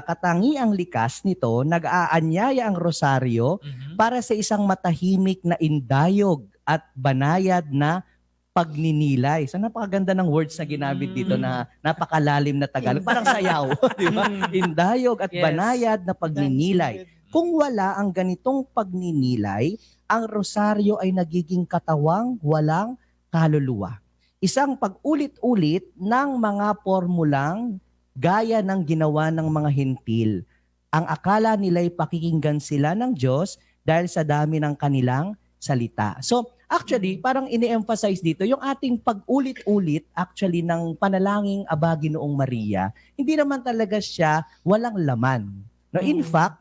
katangiang likas nito, nag-aanyaya ang rosaryo para sa isang matahimik na indayog at banayad na pagninilay. So napakaganda ng words na ginamit dito na napakalalim na Tagalog. Parang sayaw, di ba? Indayog at Yes. banayad na pagninilay. Kung wala ang ganitong pagninilay, ang rosaryo ay nagiging katawang walang kaluluwa. Isang pag-ulit-ulit ng mga formulang gaya ng ginawa ng mga hentil. Ang akala nila'y pakikinggan sila ng Diyos dahil sa dami ng kanilang salita. So, actually, parang ini-emphasize dito, yung ating pag-ulit-ulit actually ng panalangin Aba Ginoong Maria, hindi naman talaga siya walang laman. No, in fact,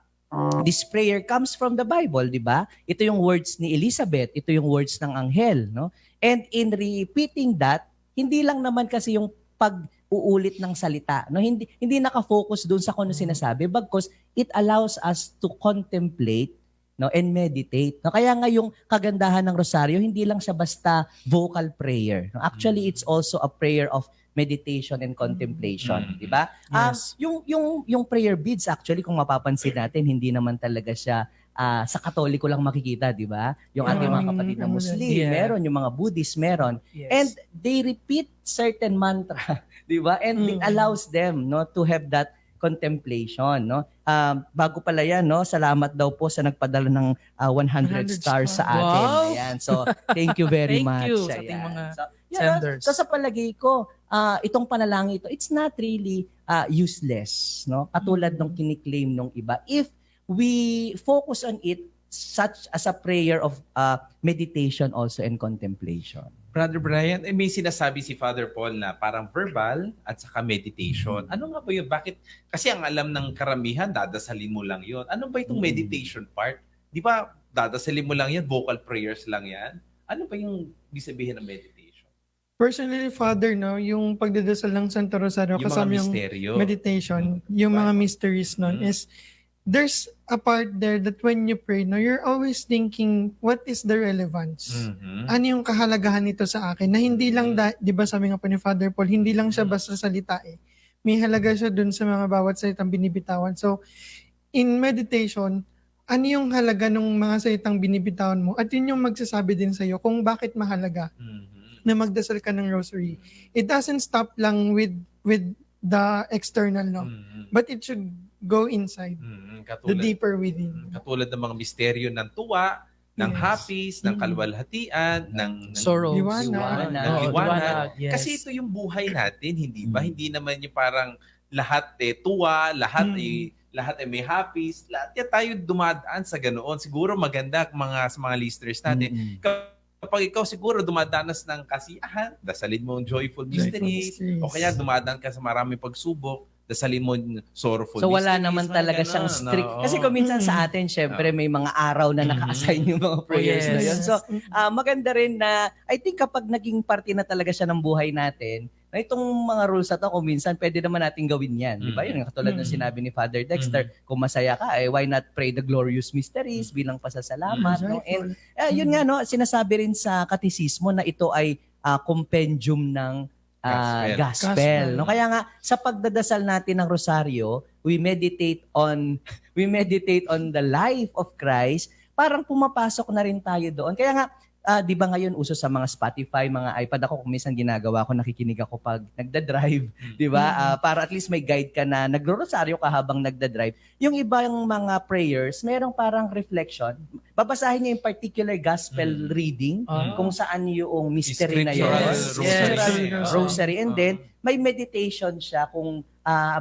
this prayer comes from the Bible, di ba? Ito yung words ni Elizabeth, ito yung words ng anghel, no? And in repeating that, hindi lang naman kasi yung pag-uulit ng salita, no? Hindi naka-focus doon sa kung ano sinasabi, bagkus it allows us to contemplate, no, and meditate. No, kaya nga yung kagandahan ng rosaryo, hindi lang siya basta vocal prayer. No? Actually, it's also a prayer of meditation and contemplation, di ba? Yes. Yung prayer beads actually kung mapapansin natin, hindi naman talaga siya sa Katoliko lang makikita, di ba? Yung ating mga kapatid na Muslim, Yeah. meron, yung mga Buddhist, meron. Yes. And they repeat certain mantra, di ba? And it allows them, no, to have that contemplation, no? Bago pala yan, no? Salamat daw po sa nagpadala ng 100 stars sa atin. Wow! Ayan. So, thank you very Thank much. you sa ating Ayan. mga So, senders. So, sa palagay ko, itong panalangin ito, it's not really useless, no? Katulad ng kiniklaim ng iba. If we focus on it such as a prayer of meditation also and contemplation. Brother Brian, may sinasabi si Father Paul na parang verbal at saka meditation. Ano nga ba yun? Bakit? Kasi ang alam ng karamihan, dadasalin mo lang yun. Ano ba itong meditation part? Di ba, dadasalin mo lang yan, vocal prayers lang yan? Ano ba yung ibig sabihin ng meditation? Personally, Father, no, yung pagdadasal ng Santo Rosario Yung mga kasama yung misteryo. meditation, yung mga mysteries nun Mm. is there's a part there that when you pray, no, you're always thinking, what is the relevance? Mhm. Ano yung kahalagahan nito sa akin? Na hindi lang, di ba sabi nga po ni Father Paul, hindi lang siya basta salita eh. May halaga siya dun sa mga bawat salitang binibitawan. So, in meditation, ano yung halaga ng mga salitang binibitawan mo? At yun yung magsasabi din sa'yo kung bakit mahalaga Mhm. na magdasal ka ng rosary. It doesn't stop lang with the external, no? Mhm. But it should go inside, Mhm. the deeper within. Katulad ng mga misteryo ng tuwa, ng Yes. happis, ng Mm. kalwalhatian, ng Sorrow. Liwanag. ng Oo, liwanag. Yes. Kasi ito yung buhay natin, hindi ba? Hindi naman yung parang lahat tuwa, lahat ay may happis, lahat tayo dumadaan sa ganoon. Siguro maganda sa mga listeners natin. Kapag ikaw siguro dumadanas ng kasiyahan, dasalin mo ang joyful mysteries, mysteries. o kaya dumadaan ka sa maraming pagsubok, dasalin mo yung sorrowful So wala mysteries, naman mga talaga ganon, siyang strict. oo. Kasi kung minsan sa atin, syempre may mga araw na naka-assign yung mga prayers na yun. Yes. So maganda rin na, I think kapag naging parte na talaga siya ng buhay natin, na itong mga rules na to, kung minsan pwede naman natin gawin yan. Di ba? Yun, katulad ng sinabi ni Father Dexter, kung masaya ka, why not pray the glorious mysteries bilang pasasalamat. No? And yun nga, no, sinasabi rin sa katisismo na ito ay compendium ng gospel. No? Kaya nga, sa pagdadasal natin ng rosaryo, we meditate on the life of Christ, parang pumapasok na rin tayo doon. Kaya nga, di ba ngayon uso sa mga Spotify, mga iPad, ako kung minsan ginagawa ko, nakikinig ako pag nagda-drive, di ba? Para at least may guide ka na nagro-rosaryo ka habang nagda-drive. Yung ibang mga prayers, merong parang reflection. Babasahin niya yung particular gospel reading, kung saan yung mystery na yun. Scriptural Rosary. And then, may meditation siya kung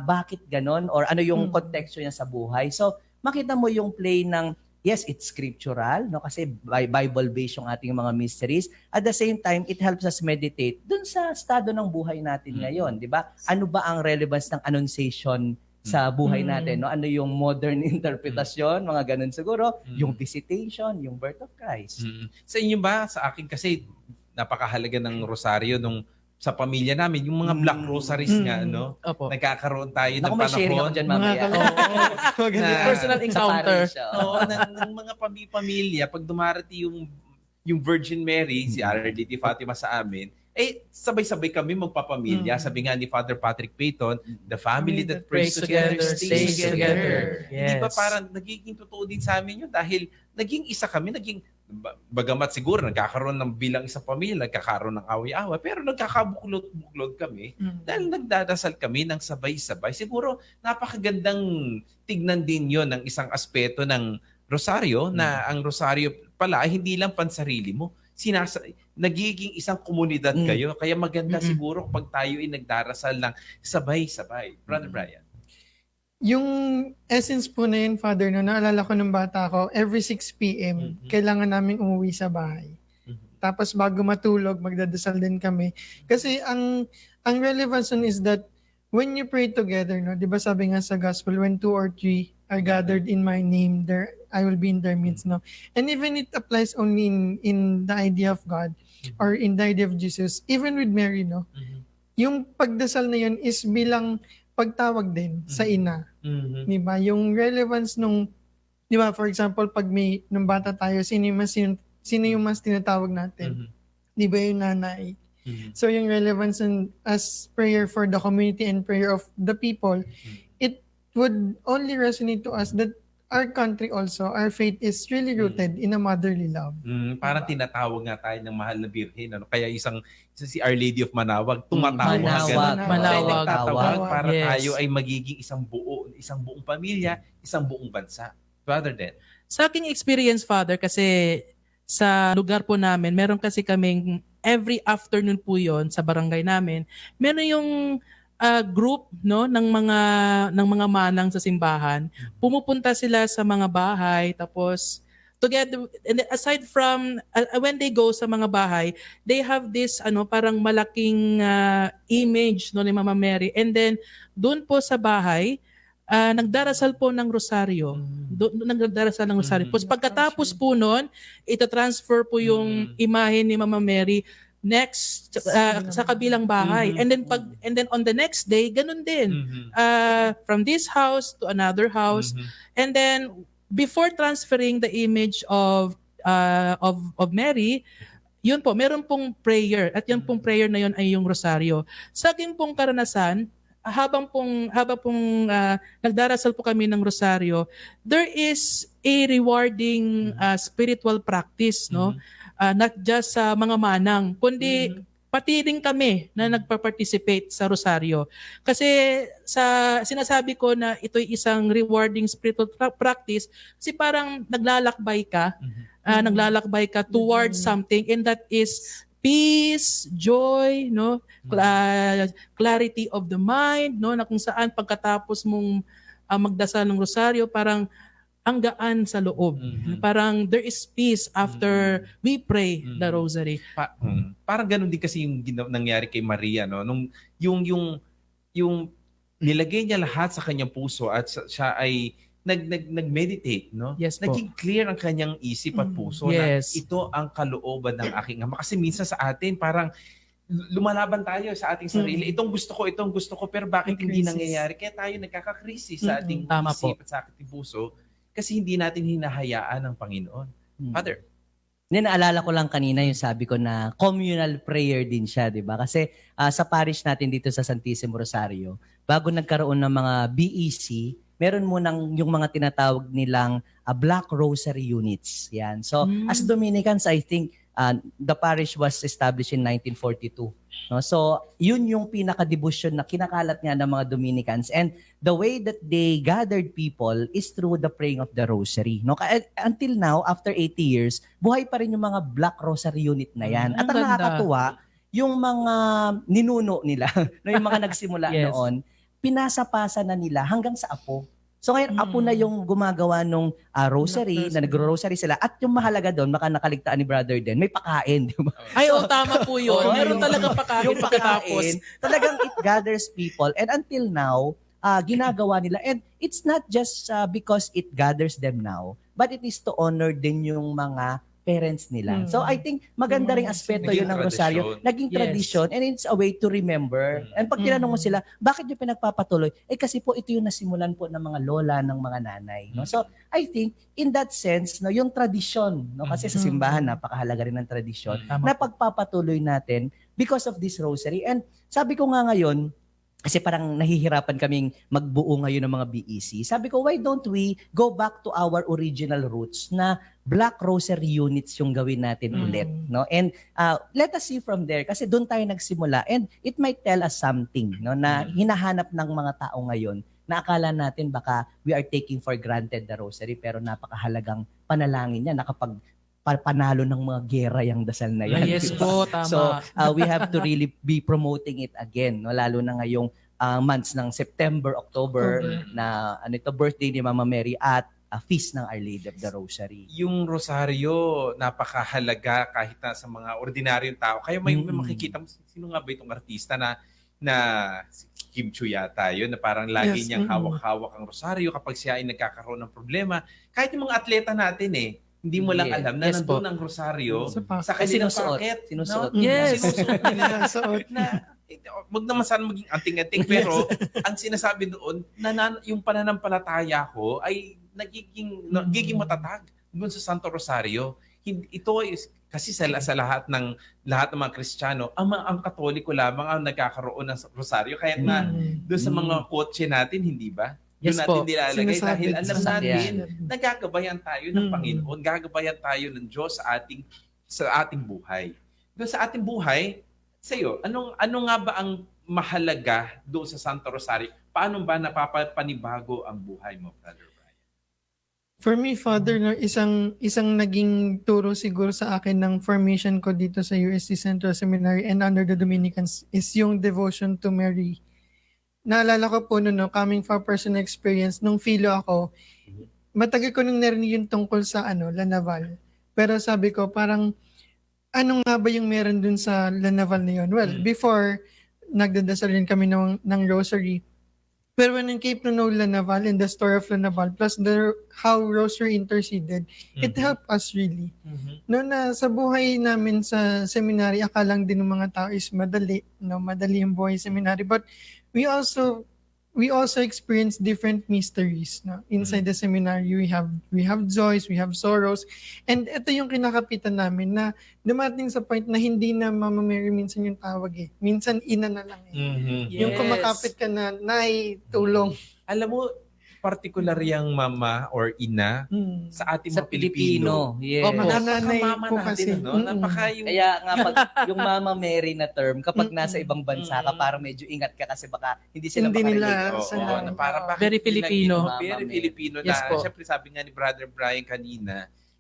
bakit ganon or ano yung konteksto niya sa buhay. So, makita mo yung play ng, yes, it's scriptural, no? Kasi Bible-based yung ating mga mysteries. At the same time, it helps us meditate dun sa estado ng buhay natin ngayon, di ba? Ano ba ang relevance ng annunciation sa buhay natin, no? Ano yung modern interpretasyon, mga ganun siguro, yung visitation, yung birth of Christ. Sa inyo ba, sa akin kasi napakahalaga ng rosaryo nung sa pamilya namin, yung mga black rosaries nga, no? Opo. Nagkakaroon tayo ng Naku, may sharing ako panahon. dyan Mga mamaya. kalagayan. Personal encounter. Oo, ng mga pamilya, pag dumarati yung Virgin Mary, si RDT Fatima sa amin, sabay-sabay kami magpapamilya. Sabi nga ni Father Patrick Payton, the family that prays together stays together. Hindi ba parang nagiging totoo din sa amin yun dahil naging isa kami, bagamat siguro nagkakaroon ng bilang isang pamilya, nagkakaroon ng away-away, pero nagkakabuklod-buklod kami dahil nagdadasal kami ng sabay-sabay. Siguro napakagandang tignan din yon ng isang aspeto ng rosaryo na ang rosaryo pala ay hindi lang pansarili mo. Nagiging isang komunidad kayo. Kaya maganda siguro kapag tayo ay nagdarasal ng sabay-sabay. Brother Brian. Yung essence po na yun, Father, no, naalala ko nung bata ako, every 6 p.m., kailangan namin umuwi sa bahay. Tapos bago matulog, magdadasal din kami. Kasi ang relevance nun is that when you pray together, no, di ba sabi nga sa gospel, when 2 or 3 are gathered in my name, there I will be in their midst, no? And even it applies only in the idea of God or in the idea of Jesus, even with Mary, no? Yung pagdasal na yun is bilang pagtawag din sa ina. Di ba? Yung relevance nung, di ba, for example, pag nung bata tayo, sino yung mas tinatawag natin? Di ba yung nanay? So yung relevance as prayer for the community and prayer of the people, it would only resonate to us that our country also, our faith is really rooted in a motherly love. Parang tinatawag nga tayo ng mahal na birhen. Ano? Kaya si Our Lady of Manawag, tumatawag. Manawag. Tatawag para Yes. tayo ay magiging isang buong pamilya, isang buong bansa. Brother Den. Sa aking experience, Father, kasi sa lugar po namin, meron kasi kaming every afternoon po yon sa barangay namin, meron yung group no ng mga manang sa simbahan. Pumupunta sila sa mga bahay tapos together, and aside from when they go sa mga bahay, they have this parang malaking image no ni Mama Mary, and then doon po sa bahay nagdarasal po ng rosaryo. Nagdarasal ng rosaryo. Pagkatapos po noon, ita-transfer po yung imahe ni Mama Mary next sa kabilang bahay. And then on the next day, ganun din. From this house to another house. And then before transferring the image of Mary, yun po, meron pong prayer. At yun pong prayer na yun ay yung rosaryo. Sa akin pong karanasan, habang pong nagdarasal po kami ng rosaryo, there is a rewarding spiritual practice, no? Not just sa mga manang, kundi pati rin kami na nagpa-participate sa rosaryo. Kasi sinasabi ko na ito'y isang rewarding spiritual practice kasi parang naglalakbay ka towards something, and that is peace, joy, no? Clarity of the mind, no? Na kung saan pagkatapos mong magdasal ng rosaryo, parang ang gaan sa loob. Parang there is peace after we pray the rosary. Parang ganun din kasi yung nangyari kay Maria, no? Yung nilagay niya lahat sa kanyang puso at siya ay nag-meditate, no? Yes po. Naging clear ang kanyang isip at puso Yes. na ito ang kalooban ng aking Ama. Kasi minsan sa atin parang lumalaban tayo sa ating sarili. Itong gusto ko, pero bakit hindi Crisis. nangyayari? Kaya tayo nagkakakrisis sa ating Tama isip po. at sa ating puso kasi hindi natin hinahayaan ng Panginoon. Father. Naalala ko lang kanina yung sabi ko na communal prayer din siya, di ba? Kasi sa parish natin dito sa Santissimo Rosario, bago nagkaroon ng mga BEC, meron mo nang yung mga tinatawag nilang Black Rosary Units. Yan. So, as Dominicans, I think the parish was established in 1942. No? So, yun yung pinaka-devotion na kinakalat nga ng mga Dominicans. And the way that they gathered people is through the praying of the rosary. No? Until now, after 80 years, buhay pa rin yung mga Black Rosary Unit na yan. At ang Ang ganda. nakakatuwa, yung mga ninuno nila, no, yung mga nagsimula Yes. noon, pinasa-pasa na nila hanggang sa apo. So ngayon, apo na yung gumagawa nung rosary, na nagro-rosary sila. At yung mahalaga doon, baka nakaligtaan ni Brother Den, may pakain, di ba? Ay, tama po yun. Oo, Meron talaga pagkain Yung pagkatapos. pakain, talagang it gathers people. And until now, ginagawa nila. And it's not just because it gathers them now, but it is to honor din yung mga parents nila. So I think maganda ring aspeto Naging yun ng rosaryo. tradisyon. Naging Yes. tradition and it's a way to remember. And pag tinanong mo sila, bakit nyo pinagpapatuloy? Kasi po ito yung nasimulan po ng mga lola, ng mga nanay. No? So I think in that sense, no, yung tradisyon, no, kasi sa simbahan napakahalaga rin ng tradisyon, Tama na pagpapatuloy natin because of this rosary. And sabi ko nga ngayon, kasi parang nahihirapan kaming magbuo ngayon ng mga BEC. Sabi ko, why don't we go back to our original roots na Black Rosary units yung gawin natin ulit, no? And let us see from there kasi doon tayo nagsimula and it might tell us something, no, na hinahanap ng mga tao ngayon na akala natin baka we are taking for granted the rosary pero napakahalagang panalangin niya na kapag panalo ng mga gera yung dasal na yan. Yes Diba? po, tama. So, we have to really be promoting it again, no? Lalo na ngayong months ng September, October, na birthday ni Mama Mary at feast ng Our Lady of the Rosary. Yung rosaryo, napakahalaga kahit na sa mga ordinaryong tao. Kaya may makikita mo, sino nga ba itong artista na si Kim Chu yata yun, na parang lagi Yes, niyang hawak-hawak ang rosaryo kapag siya ay nagkakaroon ng problema. Kahit yung mga atleta natin hindi mo lang Yeah. alam na Yes po. nandun ang rosaryo sa Ay, kanilang sinusuot. packet. Sinusuot. No? Yes. Sinusuot na wag naman sana maging anting-anting, pero ang sinasabi doon, yung pananampalataya ko ay nagiging matatag doon sa Santo Rosario. Ito is kasi sa lahat ng mga Kristiyano, ang Katoliko lamang ang nagkakaroon ng rosaryo. Kaya na doon sa mga kotse natin, hindi ba? Doon Yes natin po. nilalagay dahil alam Sinasabi natin nagagabayan tayo ng Panginoon, gagabayan tayo ng Diyos sa ating buhay. Doon sa ating buhay, sa'yo, ano nga ba ang mahalaga doon sa Santo Rosario? Paano ba napapanibago ang buhay mo, Brother Brian? For me, Father, no, isang naging turo siguro sa akin ng formation ko dito sa UST Central Seminary and under the Dominicans is yung devotion to Mary. Naalala ko po no, coming from personal experience, nung filo ako, matagal ko nung narinig yung tungkol sa La Naval. Pero sabi ko, parang, ano nga ba yung meron dun sa La Naval na yun? Well, before, nagdadasal rin kami ng rosary. Pero when it came to know La Naval and the story of La Naval, plus how rosary interceded, it helped us really. No, na sa buhay namin sa seminary, akalang din ng mga tao is madali, no, madali yung buhay sa seminary. But we also experience different mysteries, no? Inside the seminary, we have joys, we have sorrows, and ito yung kinakapitan namin na dumating sa point na hindi na Mama Mary minsan yung tawag minsan ina na lang Yung kumakapit ka na, nay, tulong. Alam mo, particular yung mama or ina sa ating Sa mga Pilipino. Yes. Nanay Napaka-mama po natin, kasi. no? Napaka yung... Kaya nga pag yung Mama Mary na term, kapag nasa ibang bansa ka, parang medyo ingat ka kasi baka hindi sila Hindi nila makarelate. Oo, sanay. na para bakit Very nila Filipino. ginawa? Very Mama Filipino na. Yes po. Siyempre sabi nga ni Brother Brian kanina,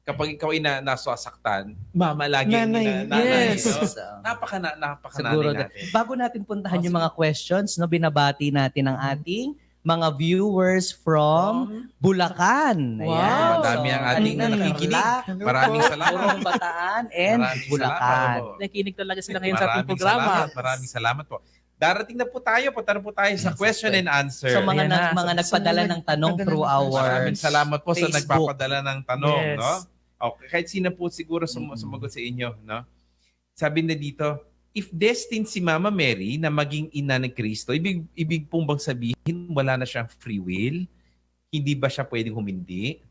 kapag ikaw ay nasasaktan, mama lagi ang Nanay. nanay. Yes. No? So, Napaka-nanay siguro, natin. bago natin puntahan yung mga questions, no, binabati natin ang ating mga viewers from Bulacan. Wow. Madami ang ating nakikinig. Tarlac, Maraming salamat. Purong Bataan, and Maraming Bulacan. salamat po. Nakikinig talaga sila ngayon sa ating Maraming programa. Maraming salamat po. Darating na po tayo. Punta na po tayo sa question and answer. So mga Ayan na. mga nagpadala ng tanong through our Maraming salamat po sa Facebook. nagpapadala ng tanong. Yes. No? Okay, kahit sino po siguro sumagot sa inyo. No? Sabi na dito, if destined si Mama Mary na maging ina ng Kristo, ibig pong bang sabihin wala na siyang free will? Hindi ba siya pwedeng humindi?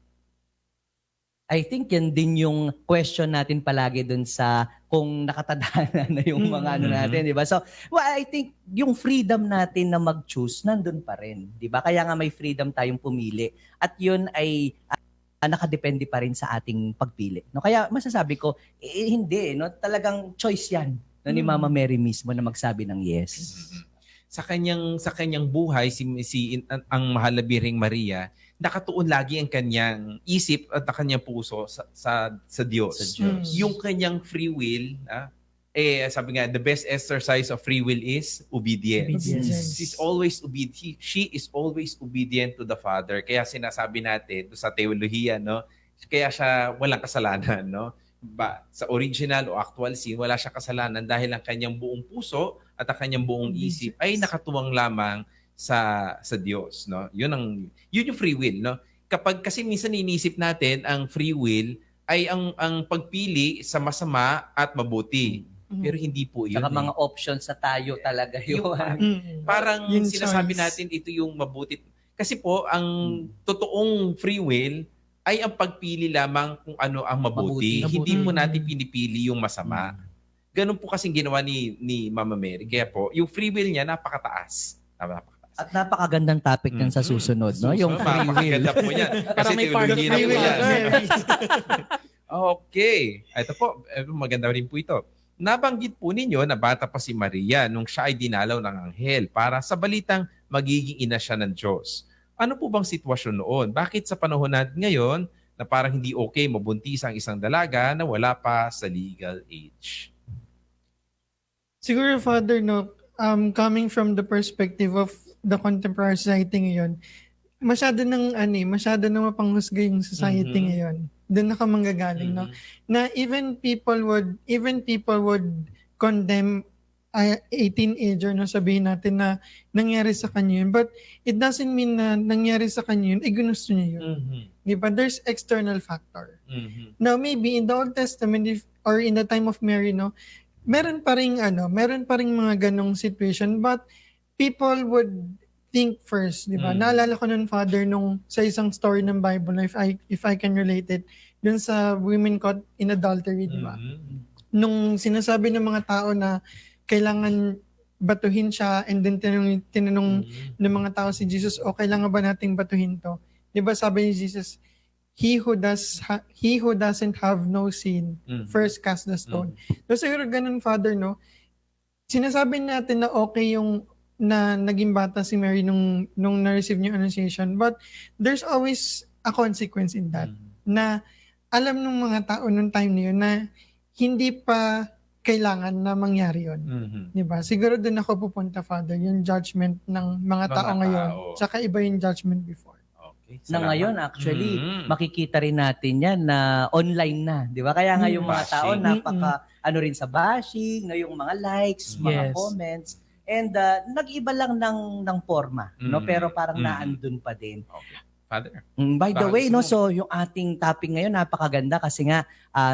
I think yan din yung question natin palagi dun sa kung nakatadhana na yung mga ano natin, di ba? So, well, I think yung freedom natin na mag-choose, nandun pa rin, di ba? Kaya nga may freedom tayong pumili. At yun ay nakadepende pa rin sa ating pagpili. No? Kaya masasabi ko, hindi, no? Talagang choice yan no, ni Mama Mary mismo na magsabi ng yes. Sa kanyang buhay ang mahal na Birheng Maria, nakatuon lagi ang kanyang isip at ang kanyang puso sa Diyos. Sa Diyos. Yung kanyang free will, sabi nga, the best exercise of free will is obedience. Obedience. She is always obedient to the Father. Kaya sinasabi natin sa teolohiya, no? Kaya siya walang kasalanan, no? Sa original o actual sin, wala siya kasalanan dahil ang kanyang buong puso at ang kanyang buong isip ay nakatuwang lamang sa Diyos, no? Yun yung free will, no? Kapag kasi minsan inisip natin ang free will ay ang pagpili sa masama at mabuti. Pero hindi po yun. Saka mga options sa tayo talaga yun. Parang Yung sinasabi choice. natin ito yung mabuti. Kasi po, ang totoong free will ay ang pagpili lamang kung ano ang mabuti. Mabuti. Hindi po natin pinipili yung masama. Ganun po kasing ginawa ni Mama Mary. Kaya po, yung free will niya napakataas. Napakataas. At napakagandang topic yan sa susunod, no? Yung free will. Mapakaganda po yan. Kasi Parang may part of teology na free po will yan. agad. Okay. Ito po, maganda rin po ito. Nabanggit po ninyo na bata pa si Maria nung siya ay dinalaw ng anghel para sa balitang magiging ina siya ng Diyos. Ano po bang sitwasyon noon? Bakit sa panahon natin ngayon na parang hindi okay mabuntis ang isang dalaga na wala pa sa legal age? Siguro, Father, no, coming from the perspective of the contemporary society ngayon, masyado nang mapanghusga yung society ngayon. Doon na ka manggagaling, no? Na even people would condemn a teenager na sabihin natin na nangyari sa kanya yun. But it doesn't mean na nangyari sa kanya yun, ginusto niya yun. Di ba? There's external factor. Now, maybe in the Old Testament or in the time of Mary, no, meron pa ring mga ganong situation, but people would think first, di ba? Naalala ko nun, Father, nung sa isang story ng Bible, if I can relate it, dun sa women caught in adultery, di ba? Nung sinasabi ng mga tao na kailangan batuhin siya, and then tinanong ng mga tao si Jesus, o kailangan ba nating batuhin to? Di ba sabi ni Jesus, he who doesn't have no sin, first cast the stone. So siguro ganun, Father, no? Sinasabi natin na okay yung na naging bata si Mary nung na-receive niya yung Annunciation, but there's always a consequence in that. Na alam ng mga tao nung time na yun na hindi pa kailangan na mangyari yun. Diba? Siguro doon ako pupunta, Father, yung judgment ng mga tao ngayon. Tsaka iba yung judgment before. Okay, Na ngayon, actually, makikita rin natin yan na online na. Di ba? Kaya nga yung mga tao, napaka, rin sa bashing, yung mga likes, mga Yes. comments, and nag-iba lang ng forma, no? Pero parang naandun pa din. Okay. Father. By the Bakit way, no, mo? so yung ating topic ngayon napakaganda kasi nga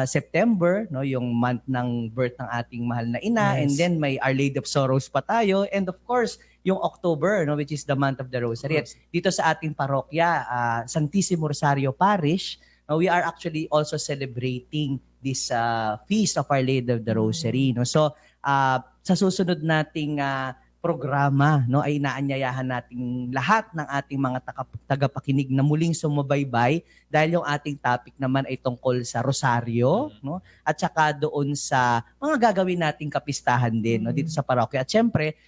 September, no, yung month ng birth ng ating mahal na ina, and then may Our Lady of Sorrows pa tayo, and of course, yung October, no, which is the month of the Rosary. At dito sa ating parokya, Santissimo Rosario Parish, we are actually also celebrating this feast of Our Lady of the Rosary, no. So, sa susunod nating programa, no, ay inaanyayahan nating lahat ng ating mga tagapakinig na muling sumubaybay dahil yung ating topic naman ay tungkol sa Rosario, no, at saka doon sa mga gagawin nating kapistahan din, no, dito sa parokya. At syempre,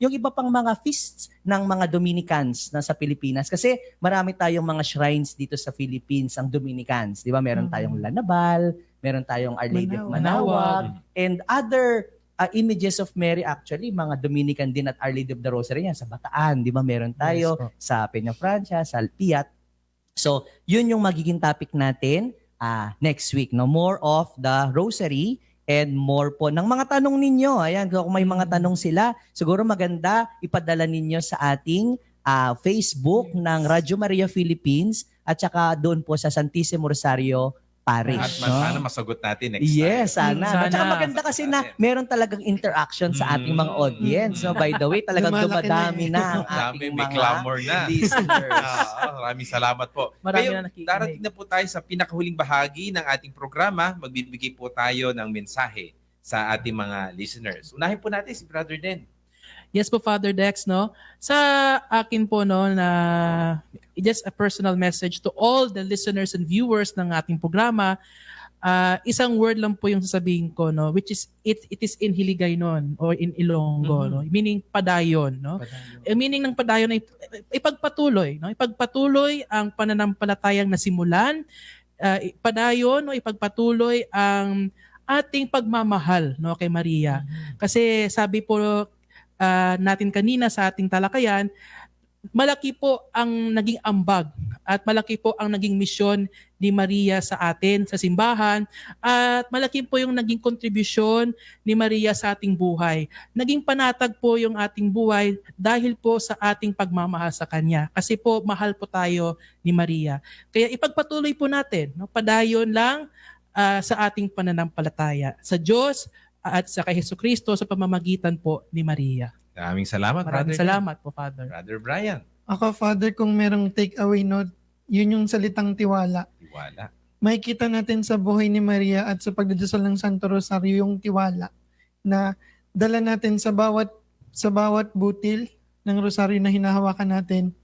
yung iba pang mga feasts ng mga Dominicans na sa Pilipinas, kasi marami tayong mga shrines dito sa Philippines, ang Dominicans, di ba? Meron tayong Lanabal, meron tayong Our Lady of Manaoag, and other images of Mary, actually, mga Dominican din at Our Lady of the Rosary yan sa Bataan, di ba? Meron tayo sa Peñafrancia, sa Alpiat. So, yun yung magiging topic natin next week, no? More of the Rosary and more po ng mga tanong ninyo. Ayan, kung may mga tanong sila, siguro maganda ipadala ninyo sa ating Facebook ng Radyo Maria Philippines at saka doon po sa Santissimo Rosario Parish. At no? sana masagot natin next time. Yes, sana. At saka Sana. maganda kasi na meron talagang interaction sa ating mga audience. So by the way, talagang Lumalaki dumadami na ang Dami, ating may mga clamor na. listeners. Maraming salamat po. Marami Ngayon, na nakikinig. darating na po tayo sa pinakahuling bahagi ng ating programa. Magbibigay po tayo ng mensahe sa ating mga listeners. Unahin po natin si Brother Den. Yes po, Father Dex, no? Sa akin po, no, na just a personal message to all the listeners and viewers ng ating programa, isang word lang po yung sasabihin ko, no, which is it is in Hiligaynon or in Ilonggo, no? Meaning padayon, no? Meaning ng padayon ay ipagpatuloy, no? Ipagpatuloy ang pananampalatayang nasimulan, padayon, no, ipagpatuloy ang ating pagmamahal, no, kay Maria. Kasi sabi po natin kanina sa ating talakayan, malaki po ang naging ambag at malaki po ang naging misyon ni Maria sa atin, sa simbahan, at malaki po yung naging kontribusyon ni Maria sa ating buhay. Naging panatag po yung ating buhay dahil po sa ating pagmamahal sa Kanya. Kasi po mahal po tayo ni Maria. Kaya ipagpatuloy po natin, no, padayon lang sa ating pananampalataya sa Diyos at sa kay Jesucristo sa pamamagitan po ni Maria. Maraming salamat, Maraming Brother. salamat po, Father. Brother Brian. Ako, Father, kung merong take-away note, yun yung salitang tiwala. Tiwala. Makikita natin sa buhay ni Maria at sa pagdadasal ng Santo Rosario yung tiwala na dala natin sa bawat butil ng rosaryo na hinahawakan natin,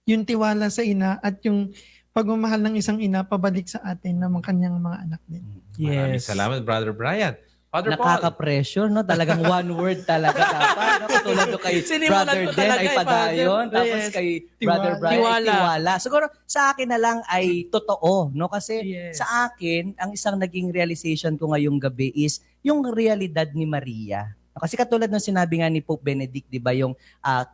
yung tiwala sa ina at yung pagmamahal ng isang ina pabalik sa atin ng kanyang mga anak din. Maraming Yes. salamat, Brother Brian. Father Paul. Nakaka-pressure, no? Talagang one word talaga dapat. No? Katulad no, kay Sinimulan Brother ko Den talaga ay eh, padayon, Father. tapos Yes. kay Brother Brian ay Tiwala. tiwala. Siguro sa akin na lang ay totoo, no? Kasi Yes. sa akin, ang isang naging realization ko ngayong gabi is yung realidad ni Maria. Kasi katulad ng sinabi nga ni Pope Benedict, di ba, yung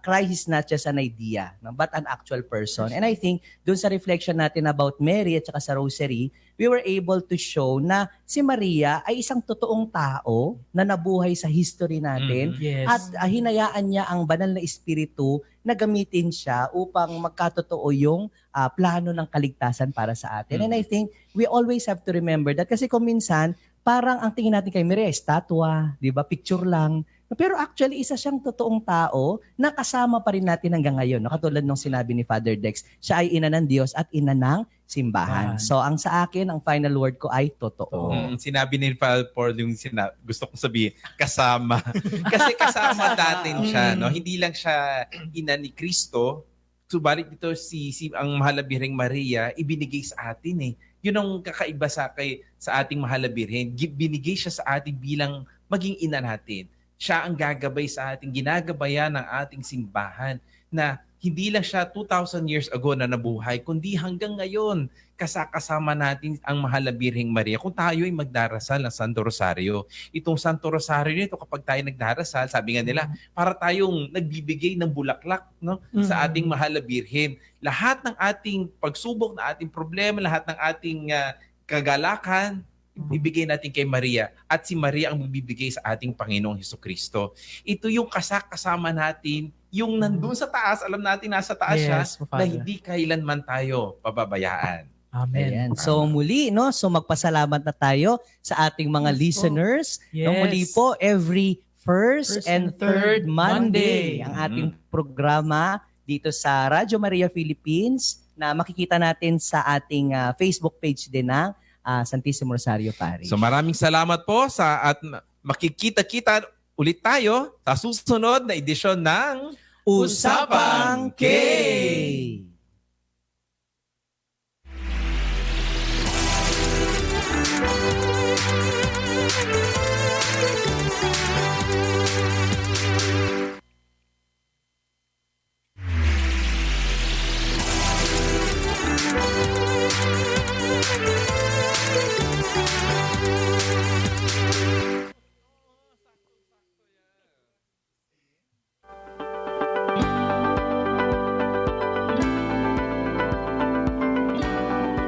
Christ is not just an idea, no, but an actual person. And I think, dun sa reflection natin about Mary at saka sa Rosary, we were able to show na si Maria ay isang totoong tao na nabuhay sa history natin. Yes. At hinayaan niya ang banal na espiritu na gamitin siya upang magkatotoo yung plano ng kaligtasan para sa atin. And I think we always have to remember that kasi kung minsan, parang ang tingin natin kay Maria, estatwa, di ba, picture lang. Pero actually, isa siyang totoong tao na kasama pa rin natin hanggang ngayon. No? Katulad nung sinabi ni Father Dex, siya ay ina ng Diyos at ina ng simbahan. So ang sa akin, ang final word ko ay totoo. Sinabi ni Father Paul yung gusto kong sabihin, kasama. Kasi kasama natin siya. No? Hindi lang siya ina ni Kristo. Subalit dito ang mahal na Birheng Maria, ibinigay sa atin eh. Yun ang kakaiba sa ating mahal na Birhen. Binigay siya sa atin bilang maging ina natin. Siya ang gagabay sa ating, ginagabayan ng ating simbahan na hindi lang siya 2,000 years ago na nabuhay, kundi hanggang ngayon kasama natin ang mahal na Birheng Maria. Kung tayo ay magdarasal ng Santo Rosario, itong Santo Rosario nito kapag tayo nagdarasal, sabi nga nila, para tayong nagbibigay ng bulaklak, no, sa ating mahal na Birhen. Lahat ng ating pagsubok, na ating problema, lahat ng ating kagalakan, ibigay natin kay Maria. At si Maria ang magbibigay sa ating Panginoong Hesukristo. Ito yung kasama natin, yung nandun sa taas, alam natin nasa taas siya, Yes, na hindi kailanman tayo pababayaan. Amen. Ayan. So muli, no? So magpasalamat na tayo sa ating mga Yes po. listeners. Yes. No, muli po, every first and third Monday, ang ating programa dito sa Radyo Maria Philippines na makikita natin sa ating Facebook page din ng Santissimo Rosario Parish. So maraming salamat po at makikita-kita ulit tayo sa susunod na edisyon ng Usapang K!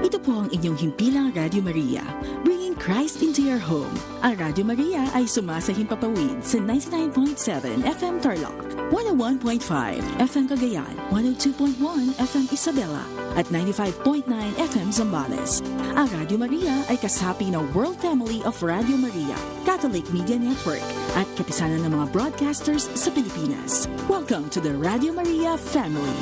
Ito po ang inyong himpilang Radio Maria, bringing Christ into your home. Ang Radio Maria ay sumasahimpapawid sa 99.7 FM Tarlac, 101.5 FM Cagayan, 102.1 FM Isabela, at 95.9 FM Zambales. Ang Radio Maria ay kasapi ng World Family of Radio Maria, Catholic Media Network, at kapisanan ng mga broadcasters sa Pilipinas. Welcome to the Radio Maria family.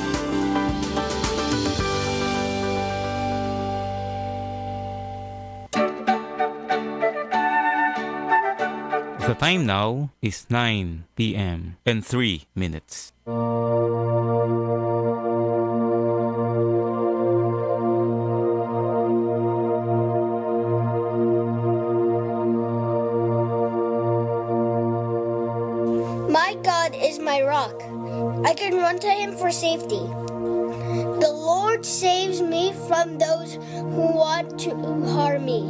The time now is 9 p.m. and 3 minutes. My God is my rock. I can run to him for safety. The Lord saves me from those who want to harm me.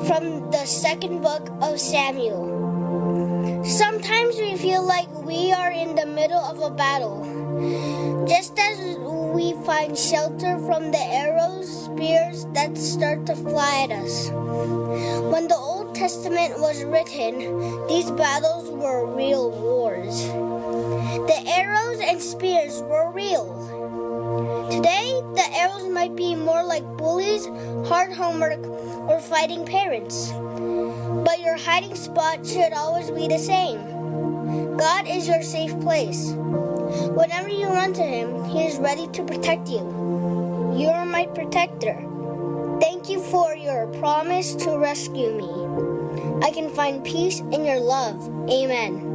from the second book of Samuel. Sometimes we feel like we are in the middle of a battle. Just as we find shelter from the arrows, spears that start to fly at us. When the Old Testament was written, these battles were real wars. The arrows and spears were real. Today, the arrows might be more like bullies, hard homework, or fighting parents. But your hiding spot should always be the same. God is your safe place. Whenever you run to Him, He is ready to protect you. You are my protector. Thank you for your promise to rescue me. I can find peace in your love. Amen.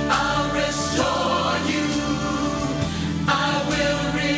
I'll restore you. I will restore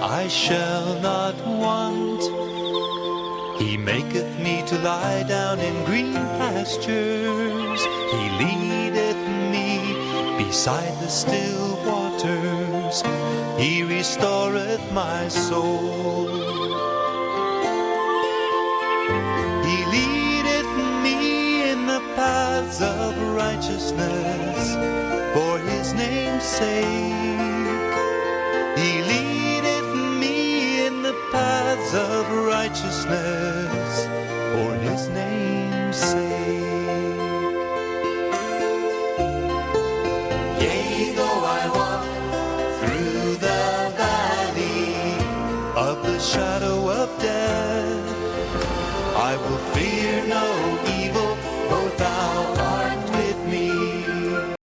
I shall not want. He maketh me to lie down in green pastures. He leadeth me beside the still waters. He restoreth my soul. He leadeth me in the paths of righteousness for his name's sake. He leadeth me in the paths of righteousness for his name's sake. Yea, though I walk through the valley of the shadow of death, I will fear no evil.